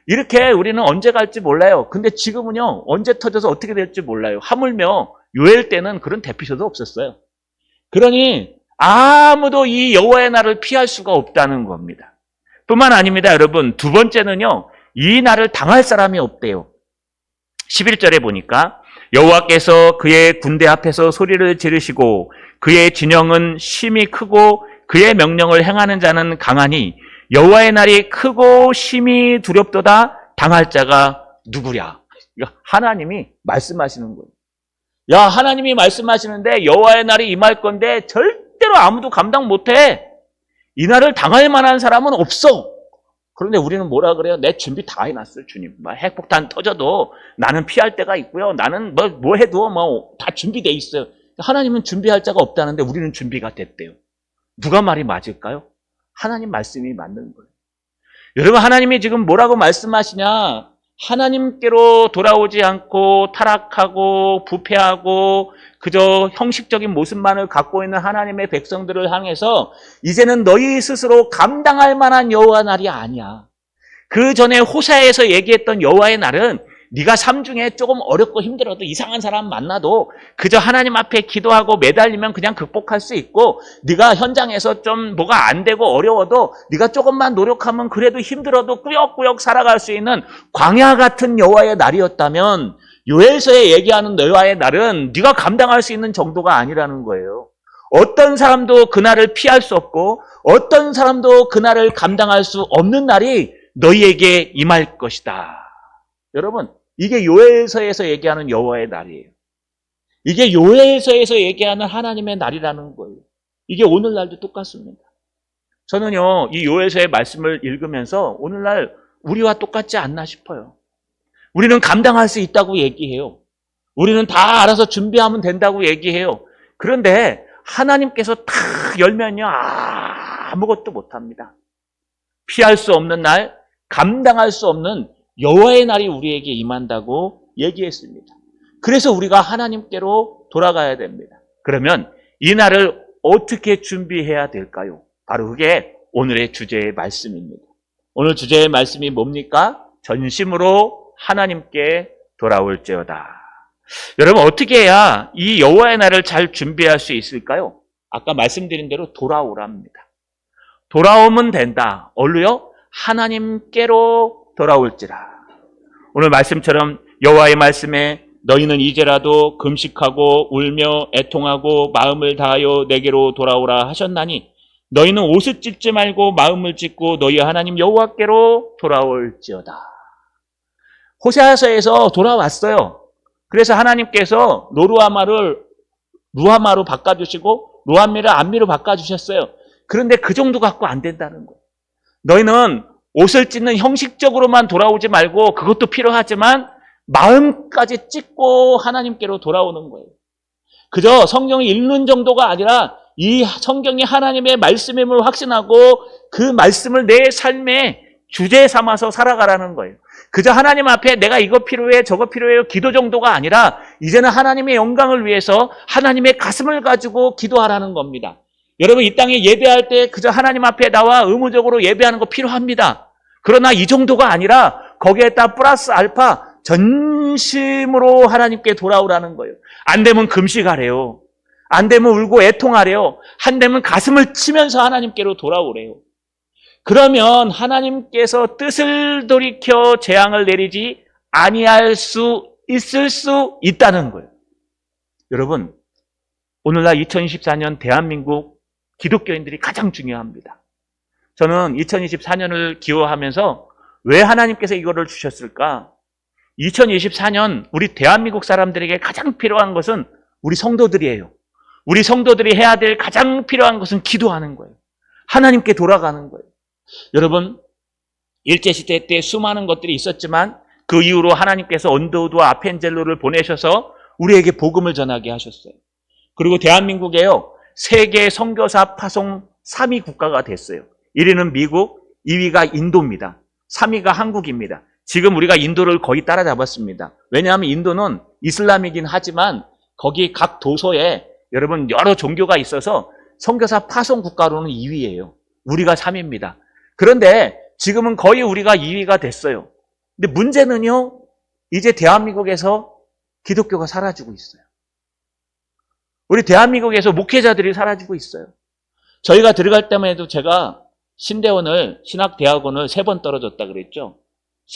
이렇게 우리는 언제 갈지 몰라요. 근데 지금은요, 언제 터져서 어떻게 될지 몰라요. 하물며 요엘 때는 그런 대피소도 없었어요. 그러니 아무도 이 여호와의 날을 피할 수가 없다는 겁니다. 뿐만 아닙니다, 여러분. 두 번째는요, 이 날을 당할 사람이 없대요. 11절에 보니까 여호와께서 그의 군대 앞에서 소리를 지르시고 그의 진영은 심히 크고 그의 명령을 행하는 자는 강하니 여호와의 날이 크고 심히 두렵도다. 당할 자가 누구랴? 하나님이 말씀하시는 거예요. 야, 하나님이 말씀하시는데 여호와의 날이 임할 건데 절대로 아무도 감당 못해. 이 날을 당할 만한 사람은 없어. 그런데 우리는 뭐라 그래요? 내 준비 다 해놨어요, 주님. 핵폭탄 터져도 나는 피할 데가 있고요. 나는 뭐 해도 다 준비돼 있어요. 하나님은 준비할 자가 없다는데 우리는 준비가 됐대요. 누가 말이 맞을까요? 하나님 말씀이 맞는 거예요. 여러분, 하나님이 지금 뭐라고 말씀하시냐? 하나님께로 돌아오지 않고 타락하고 부패하고 그저 형식적인 모습만을 갖고 있는 하나님의 백성들을 향해서 이제는 너희 스스로 감당할 만한 여호와 날이 아니야. 그 전에 호세아에서 얘기했던 여호와의 날은 네가 삶 중에 조금 어렵고 힘들어도 이상한 사람 만나도 그저 하나님 앞에 기도하고 매달리면 그냥 극복할 수 있고, 네가 현장에서 좀 뭐가 안 되고 어려워도 네가 조금만 노력하면 그래도 힘들어도 꾸역꾸역 살아갈 수 있는 광야 같은 여호와의 날이었다면, 요엘서에 얘기하는 여호와의 날은 네가 감당할 수 있는 정도가 아니라는 거예요. 어떤 사람도 그날을 피할 수 없고 어떤 사람도 그날을 감당할 수 없는 날이 너희에게 임할 것이다. 여러분, 이게 요엘서에서 얘기하는 여호와의 날이에요. 이게 요엘서에서 얘기하는 하나님의 날이라는 거예요. 이게 오늘날도 똑같습니다. 저는요, 이 요엘서의 말씀을 읽으면서 오늘날 우리와 똑같지 않나 싶어요. 우리는 감당할 수 있다고 얘기해요. 우리는 다 알아서 준비하면 된다고 얘기해요. 그런데 하나님께서 탁 열면요, 아무것도 못합니다. 피할 수 없는 날, 감당할 수 없는 여호와의 날이 우리에게 임한다고 얘기했습니다. 그래서 우리가 하나님께로 돌아가야 됩니다. 그러면 이 날을 어떻게 준비해야 될까요? 바로 그게 오늘의 주제의 말씀입니다. 오늘 주제의 말씀이 뭡니까? 전심으로 하나님께 돌아올지어다. 여러분, 어떻게 해야 이 여호와의 날을 잘 준비할 수 있을까요? 아까 말씀드린 대로 돌아오랍니다. 돌아오면 된다. 어디로요? 하나님께로 돌아올지라. 오늘 말씀처럼 여호와의 말씀에 너희는 이제라도 금식하고 울며 애통하고 마음을 다하여 내게로 돌아오라 하셨나니 너희는 옷을 찢지 말고 마음을 찢고 너희 하나님 여호와께로 돌아올지어다. 호세아서에서 돌아왔어요. 그래서 하나님께서 노루하마를 루하마로 바꿔주시고 루함미를 암미로 바꿔주셨어요. 그런데 그 정도 갖고 안 된다는 거예요. 너희는 옷을 찢는 형식적으로만 돌아오지 말고 그것도 필요하지만 마음까지 찢고 하나님께로 돌아오는 거예요. 그저 성경을 읽는 정도가 아니라 이 성경이 하나님의 말씀임을 확신하고 그 말씀을 내 삶의 주제 삼아서 살아가라는 거예요. 그저 하나님 앞에 내가 이거 필요해 저거 필요해요 기도 정도가 아니라 이제는 하나님의 영광을 위해서 하나님의 가슴을 가지고 기도하라는 겁니다. 여러분, 이 땅에 예배할 때 그저 하나님 앞에 나와 의무적으로 예배하는 거 필요합니다. 그러나 이 정도가 아니라 거기에다 플러스 알파 전심으로 하나님께 돌아오라는 거예요. 안 되면 금식하래요. 안 되면 울고 애통하래요. 안 되면 가슴을 치면서 하나님께로 돌아오래요. 그러면 하나님께서 뜻을 돌이켜 재앙을 내리지 아니할 수 있을 수 있다는 거예요. 여러분, 오늘날 2024년 대한민국 기독교인들이 가장 중요합니다. 저는 2024년을 기워하면서 왜 하나님께서 이거를 주셨을까? 2024년 우리 대한민국 사람들에게 가장 필요한 것은 우리 성도들이에요. 우리 성도들이 해야 될 가장 필요한 것은 기도하는 거예요. 하나님께 돌아가는 거예요. 여러분, 일제시대 때 수많은 것들이 있었지만 그 이후로 하나님께서 언더우드와 아펜젤로를 보내셔서 우리에게 복음을 전하게 하셨어요. 그리고 대한민국에요, 세계 선교사 파송 3위 국가가 됐어요. 1위는 미국, 2위가 인도입니다. 3위가 한국입니다. 지금 우리가 인도를 거의 따라잡았습니다. 왜냐하면 인도는 이슬람이긴 하지만 거기 각 도서에 여러분 여러 종교가 있어서 선교사 파송 국가로는 2위예요. 우리가 3위입니다. 그런데 지금은 거의 우리가 2위가 됐어요. 근데 문제는요, 이제 대한민국에서 기독교가 사라지고 있어요. 우리 대한민국에서 목회자들이 사라지고 있어요. 저희가 들어갈 때만 해도 제가 신학대학원을 3번 떨어졌다 그랬죠.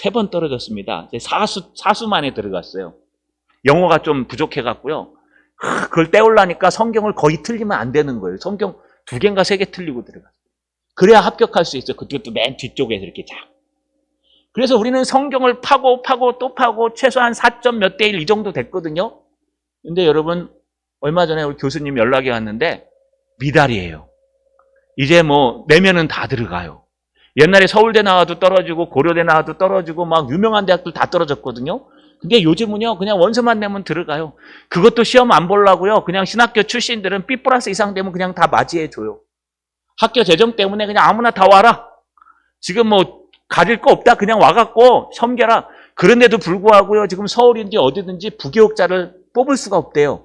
3번 떨어졌습니다. 사수 만에 들어갔어요. 영어가 좀 부족해갖고요. 그걸 떼우려니까 성경을 거의 틀리면 안 되는 거예요. 성경 2개인가 3개 틀리고 들어갔어요. 그래야 합격할 수 있어요. 그것도 맨 뒤쪽에서 이렇게 쫙. 그래서 우리는 성경을 파고 또 파고 최소한 4점 몇 대 1 이 정도 됐거든요. 근데 여러분, 얼마 전에 우리 교수님 연락이 왔는데 미달이에요. 이제 뭐 내면은 다 들어가요. 옛날에 서울대 나와도 떨어지고 고려대 나와도 떨어지고 막 유명한 대학들 다 떨어졌거든요. 근데 요즘은요, 그냥 원서만 내면 들어가요. 그것도 시험 안 보려고요. 그냥 신학교 출신들은 B+ 이상 되면 그냥 다 맞이해줘요. 학교 재정 때문에 그냥 아무나 다 와라. 지금 뭐 가릴 거 없다. 그냥 와갖고 섬겨라. 그런데도 불구하고요, 지금 서울인지 어디든지 부교육자를 뽑을 수가 없대요.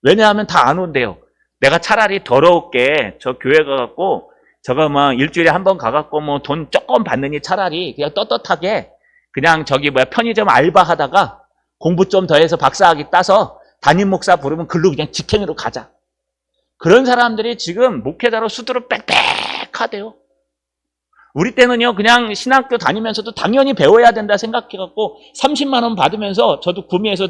왜냐하면 다 안 온대요. 내가 차라리 더러울게 저 교회 가갖고 저거 막 일주일에 한 번 가갖고 뭐 돈 조금 받느니 차라리 그냥 떳떳하게 그냥 저기 편의점 알바하다가 공부 좀 더 해서 박사학위 따서 담임 목사 부르면 글로 그냥 직행으로 가자. 그런 사람들이 지금 목회자로 수두룩 빽빽하대요. 우리 때는요, 그냥 신학교 다니면서도 당연히 배워야 된다 생각해갖고 30만 원 받으면서 저도 구미에서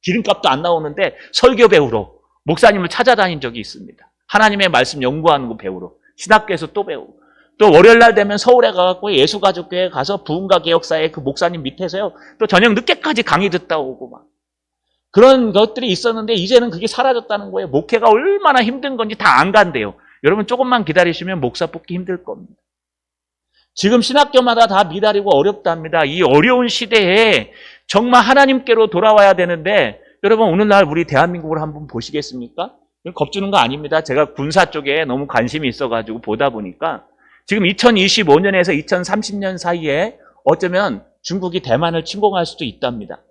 기름값도 안 나오는데 설교 배우러 목사님을 찾아다닌 적이 있습니다. 하나님의 말씀 연구하는 거 배우러. 신학교에서 또 배우고. 또 월요일날 되면 서울에 가갖고 예수가족교회 가서 부흥가 개혁사의 그 목사님 밑에서요, 또 저녁 늦게까지 강의 듣다 오고 막. 그런 것들이 있었는데 이제는 그게 사라졌다는 거예요. 목회가 얼마나 힘든 건지 다 안 간대요. 여러분 조금만 기다리시면 목사 뽑기 힘들 겁니다. 지금 신학교마다 다 미달이고 어렵답니다. 이 어려운 시대에 정말 하나님께로 돌아와야 되는데 여러분 오늘날 우리 대한민국을 한번 보시겠습니까? 겁주는 거 아닙니다. 제가 군사 쪽에 너무 관심이 있어가지고 보다 보니까 지금 2025년에서 2030년 사이에 어쩌면 중국이 대만을 침공할 수도 있답니다.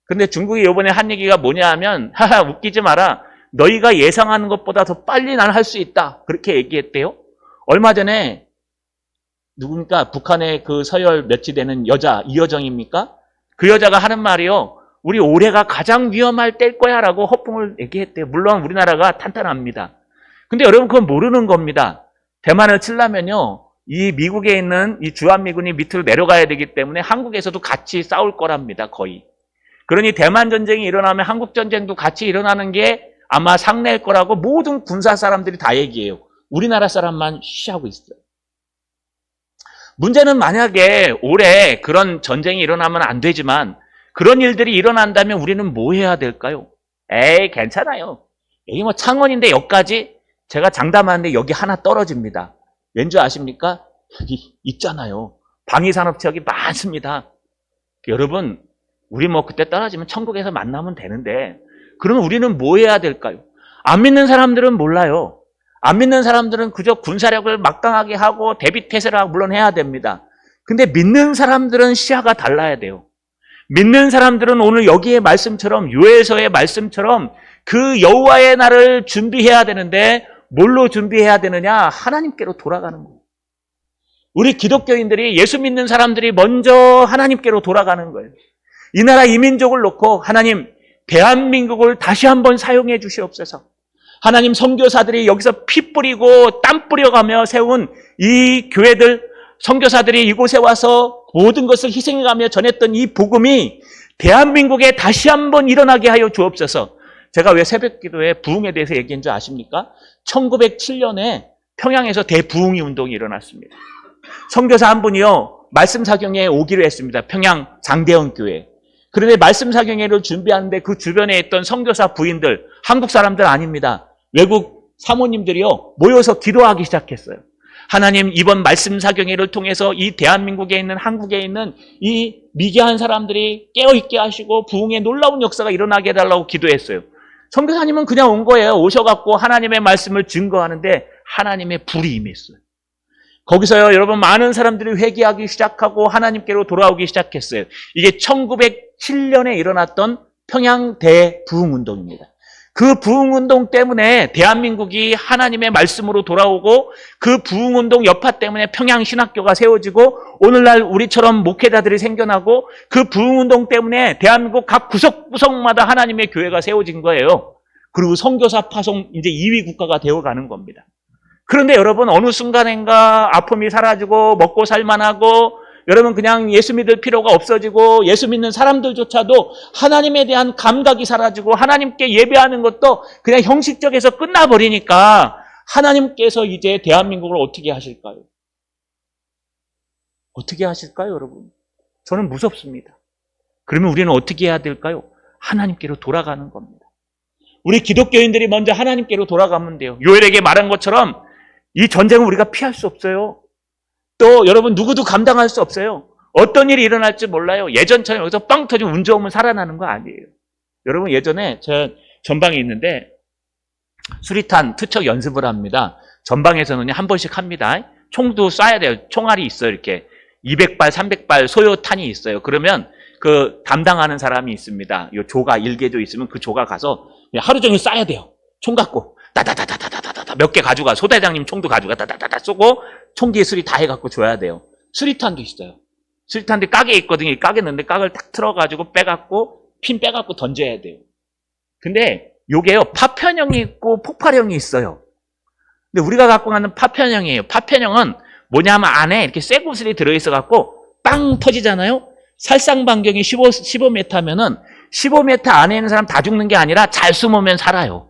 근데 중국이 이번에 한 얘기가 뭐냐 하면 하하 웃기지 마라. 너희가 예상하는 것보다 더 빨리 난 할 수 있다. 그렇게 얘기했대요. 얼마 전에 누굽니까? 북한의 그 서열 몇이 되는 여자, 이여정입니까? 그 여자가 하는 말이요. 우리 올해가 가장 위험할 때일 거야 라고 허풍을 얘기했대요. 물론 우리나라가 탄탄합니다. 근데 여러분 그건 모르는 겁니다. 대만을 치려면요. 이 미국에 있는 이 주한미군이 밑으로 내려가야 되기 때문에 한국에서도 같이 싸울 거랍니다. 거의. 그러니 대만 전쟁이 일어나면 한국 전쟁도 같이 일어나는 게 아마 상례일 거라고 모든 군사 사람들이 다 얘기해요. 우리나라 사람만 쉬하고 있어요. 문제는 만약에 올해 그런 전쟁이 일어나면 안 되지만 그런 일들이 일어난다면 우리는 뭐 해야 될까요? 에이 괜찮아요. 여기 뭐 창원인데 여기까지 제가 장담하는데 여기 하나 떨어집니다. 왠지 아십니까? 여기 있잖아요. 방위산업체역이 많습니다. 여러분 우리 뭐 그때 떨어지면 천국에서 만나면 되는데 그러면 우리는 뭐 해야 될까요? 안 믿는 사람들은 몰라요. 안 믿는 사람들은 그저 군사력을 막강하게 하고 대비태세를 물론 해야 됩니다. 근데 믿는 사람들은 시야가 달라야 돼요. 믿는 사람들은 오늘 여기의 말씀처럼 요에서의 말씀처럼 그 여호와의 날을 준비해야 되는데 뭘로 준비해야 되느냐? 하나님께로 돌아가는 거예요. 우리 기독교인들이 예수 믿는 사람들이 먼저 하나님께로 돌아가는 거예요. 이 나라 이민족을 놓고 하나님 대한민국을 다시 한번 사용해 주시옵소서. 하나님 선교사들이 여기서 피 뿌리고 땀 뿌려가며 세운 이 교회들 선교사들이 이곳에 와서 모든 것을 희생해가며 전했던 이 복음이 대한민국에 다시 한번 일어나게 하여 주옵소서. 제가 왜 새벽기도에 부흥에 대해서 얘기한 줄 아십니까? 1907년에 평양에서 대부흥이 운동이 일어났습니다. 선교사 한 분이요 말씀 사경회에 오기로 했습니다. 평양 장대원 교회. 그런데 말씀 사경회를 준비하는데 그 주변에 있던 선교사 부인들, 한국 사람들 아닙니다. 외국 사모님들이요 모여서 기도하기 시작했어요. 하나님 이번 말씀 사경회를 통해서 이 대한민국에 있는 한국에 있는 이 미개한 사람들이 깨어있게 하시고 부흥의 놀라운 역사가 일어나게 해달라고 기도했어요. 선교사님은 그냥 온 거예요. 오셔갖고 하나님의 말씀을 증거하는데 하나님의 불이 임했어요. 거기서요 여러분 많은 사람들이 회개하기 시작하고 하나님께로 돌아오기 시작했어요. 이게 1907년에 일어났던 평양 대부흥운동입니다. 그 부흥운동 때문에 대한민국이 하나님의 말씀으로 돌아오고 그 부흥운동 여파 때문에 평양신학교가 세워지고 오늘날 우리처럼 목회자들이 생겨나고 그 부흥운동 때문에 대한민국 각 구석구석마다 하나님의 교회가 세워진 거예요. 그리고 선교사 파송 이제 2위 국가가 되어가는 겁니다. 그런데 여러분 어느 순간인가 아픔이 사라지고 먹고 살만하고 여러분 그냥 예수 믿을 필요가 없어지고 예수 믿는 사람들조차도 하나님에 대한 감각이 사라지고 하나님께 예배하는 것도 그냥 형식적에서 끝나버리니까 하나님께서 이제 대한민국을 어떻게 하실까요? 어떻게 하실까요, 여러분? 저는 무섭습니다. 그러면 우리는 어떻게 해야 될까요? 하나님께로 돌아가는 겁니다. 우리 기독교인들이 먼저 하나님께로 돌아가면 돼요. 요엘에게 말한 것처럼 이 전쟁은 우리가 피할 수 없어요. 또 여러분 누구도 감당할 수 없어요. 어떤 일이 일어날지 몰라요. 예전처럼 여기서 빵 터지면 운 좋으면 살아나는 거 아니에요. 여러분 예전에 저 전방에 있는데 수리탄 투척 연습을 합니다. 전방에서는 한 번씩 합니다. 총도 쏴야 돼요. 총알이 있어요. 이렇게 200발, 300발 소요탄이 있어요. 그러면 그 담당하는 사람이 있습니다. 요 조가 일개조 있으면 그 조가 가서 하루 종일 쏴야 돼요. 총 갖고 따다다다다다다다 몇 개 가져가. 소대장님 총도 가져가 따다다다 쏘고 총기에 수리 다 해갖고 줘야 돼요. 수리탄도 있어요. 수리탄도 깍에 있거든요. 깍에 넣는데 깍을 딱 틀어가지고 빼갖고 핀 빼갖고 던져야 돼요. 근데 요게요 파편형이 있고 폭발형이 있어요. 근데 우리가 갖고 가는 파편형이에요. 파편형은 뭐냐면 안에 이렇게 쇠구슬이 들어있어갖고 빵 터지잖아요. 살상반경이 15m면은 15m 안에 있는 사람 다 죽는 게 아니라 잘 숨으면 살아요.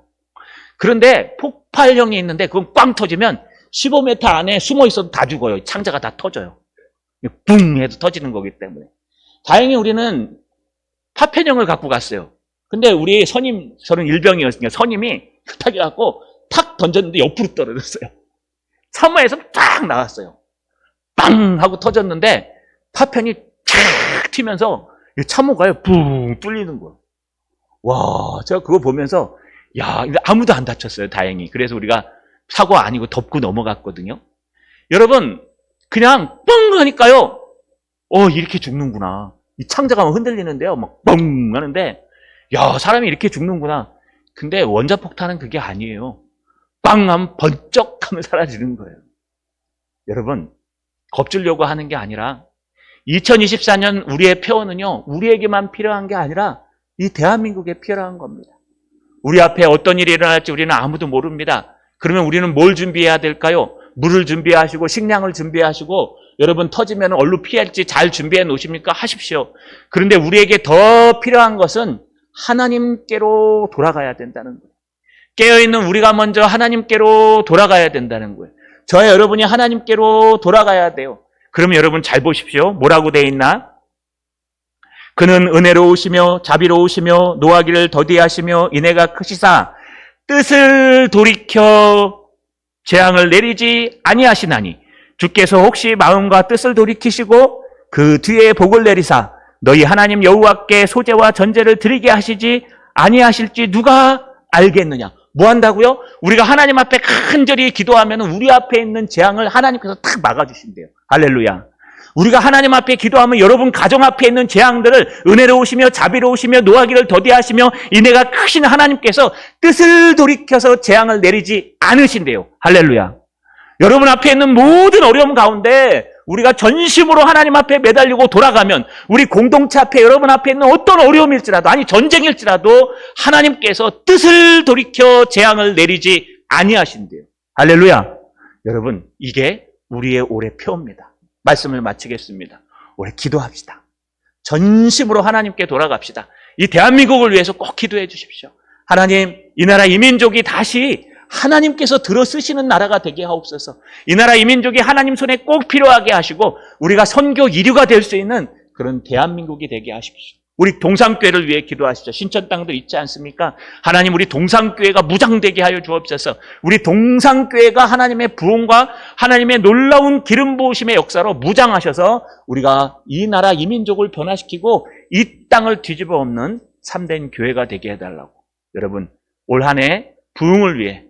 그런데 폭발형이 있는데 그건 꽝 터지면 15m 안에 숨어 있어도 다 죽어요. 창자가 다 터져요. 붕 해도 터지는 거기 때문에. 다행히 우리는 파편형을 갖고 갔어요. 근데 우리 선임, 저는 일병이었으니까 선임이 탁 해갖고 탁 던졌는데 옆으로 떨어졌어요. 참마에서 딱 나왔어요. 빵 하고 터졌는데 파편이 쫙 튀면서 참호가요 붕 뚫리는 거예요. 와, 제가 그거 보면서 야, 아무도 안 다쳤어요. 다행히. 그래서 우리가 사고 아니고 덮고 넘어갔거든요. 여러분 그냥 뻥 하니까요. 이렇게 죽는구나. 이 창자가 흔들리는데요. 막 뻥 하는데 야, 사람이 이렇게 죽는구나. 근데 원자폭탄은 그게 아니에요. 빵 하면 번쩍 하면 사라지는 거예요. 여러분, 겁주려고 하는 게 아니라 2024년 우리의 표어는요, 우리에게만 필요한 게 아니라 이 대한민국에 필요한 겁니다. 우리 앞에 어떤 일이 일어날지 우리는 아무도 모릅니다. 그러면 우리는 뭘 준비해야 될까요? 물을 준비하시고 식량을 준비하시고 여러분 터지면 얼로 피할지 잘 준비해 놓으십니까? 하십시오. 그런데 우리에게 더 필요한 것은 하나님께로 돌아가야 된다는 거예요. 깨어있는 우리가 먼저 하나님께로 돌아가야 된다는 거예요. 저와 여러분이 하나님께로 돌아가야 돼요. 그러면 여러분 잘 보십시오. 뭐라고 되어 있나? 그는 은혜로우시며 자비로우시며 노하기를 더디하시며 인애가 크시사 뜻을 돌이켜 재앙을 내리지 아니하시나니 주께서 혹시 마음과 뜻을 돌이키시고 그 뒤에 복을 내리사 너희 하나님 여호와께 소제와 전제를 드리게 하시지 아니하실지 누가 알겠느냐. 뭐 한다고요? 우리가 하나님 앞에 간절히 기도하면 우리 앞에 있는 재앙을 하나님께서 탁 막아주신대요. 할렐루야. 우리가 하나님 앞에 기도하면 여러분 가정 앞에 있는 재앙들을 은혜로우시며 자비로우시며 노하기를 더디하시며 인애가 크신 하나님께서 뜻을 돌이켜서 재앙을 내리지 않으신대요. 할렐루야. 여러분 앞에 있는 모든 어려움 가운데 우리가 전심으로 하나님 앞에 매달리고 돌아가면 우리 공동체 앞에 여러분 앞에 있는 어떤 어려움일지라도 아니 전쟁일지라도 하나님께서 뜻을 돌이켜 재앙을 내리지 아니하신대요. 할렐루야. 여러분 이게 우리의 올해 표입니다. 말씀을 마치겠습니다. 올해 기도합시다. 전심으로 하나님께 돌아갑시다. 이 대한민국을 위해서 꼭 기도해 주십시오. 하나님, 이 나라 이 민족이 다시 하나님께서 들어쓰시는 나라가 되게 하옵소서. 이 나라 이 민족이 하나님 손에 꼭 필요하게 하시고 우리가 선교 이류가 될 수 있는 그런 대한민국이 되게 하십시오. 우리 동산교회를 위해 기도하시죠. 신천 땅도 있지 않습니까? 하나님 우리 동산교회가 무장되게 하여 주옵소서. 우리 동산교회가 하나님의 부흥과 하나님의 놀라운 기름 부으심의 역사로 무장하셔서 우리가 이 나라 이 민족을 변화시키고 이 땅을 뒤집어 엎는 참된 교회가 되게 해달라고. 여러분 올 한 해 부흥을 위해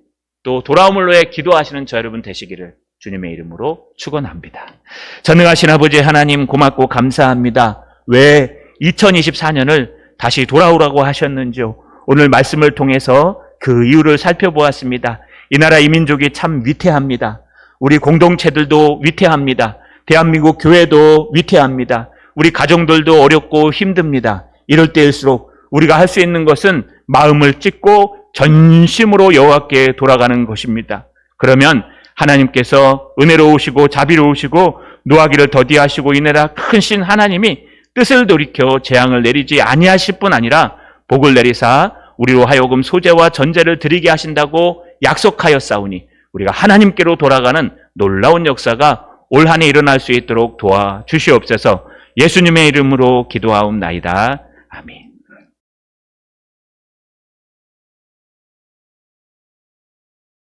또 돌아옴을 위해 기도하시는 저 여러분 되시기를 주님의 이름으로 축원합니다. 전능하신 아버지 하나님 고맙고 감사합니다. 왜 2024년을 다시 돌아오라고 하셨는지요. 오늘 말씀을 통해서 그 이유를 살펴보았습니다. 이 나라 이 민족이 참 위태합니다. 우리 공동체들도 위태합니다. 대한민국 교회도 위태합니다. 우리 가정들도 어렵고 힘듭니다. 이럴 때일수록 우리가 할 수 있는 것은 마음을 찢고 전심으로 여호와께 돌아가는 것입니다. 그러면 하나님께서 은혜로우시고 자비로우시고 노하기를 더디하시고 이내라 크신 하나님이 뜻을 돌이켜 재앙을 내리지 아니하실 뿐 아니라 복을 내리사 우리로 하여금 소제와 전제를 드리게 하신다고 약속하였사오니 우리가 하나님께로 돌아가는 놀라운 역사가 올 한 해 일어날 수 있도록 도와주시옵소서. 예수님의 이름으로 기도하옵나이다. 아멘.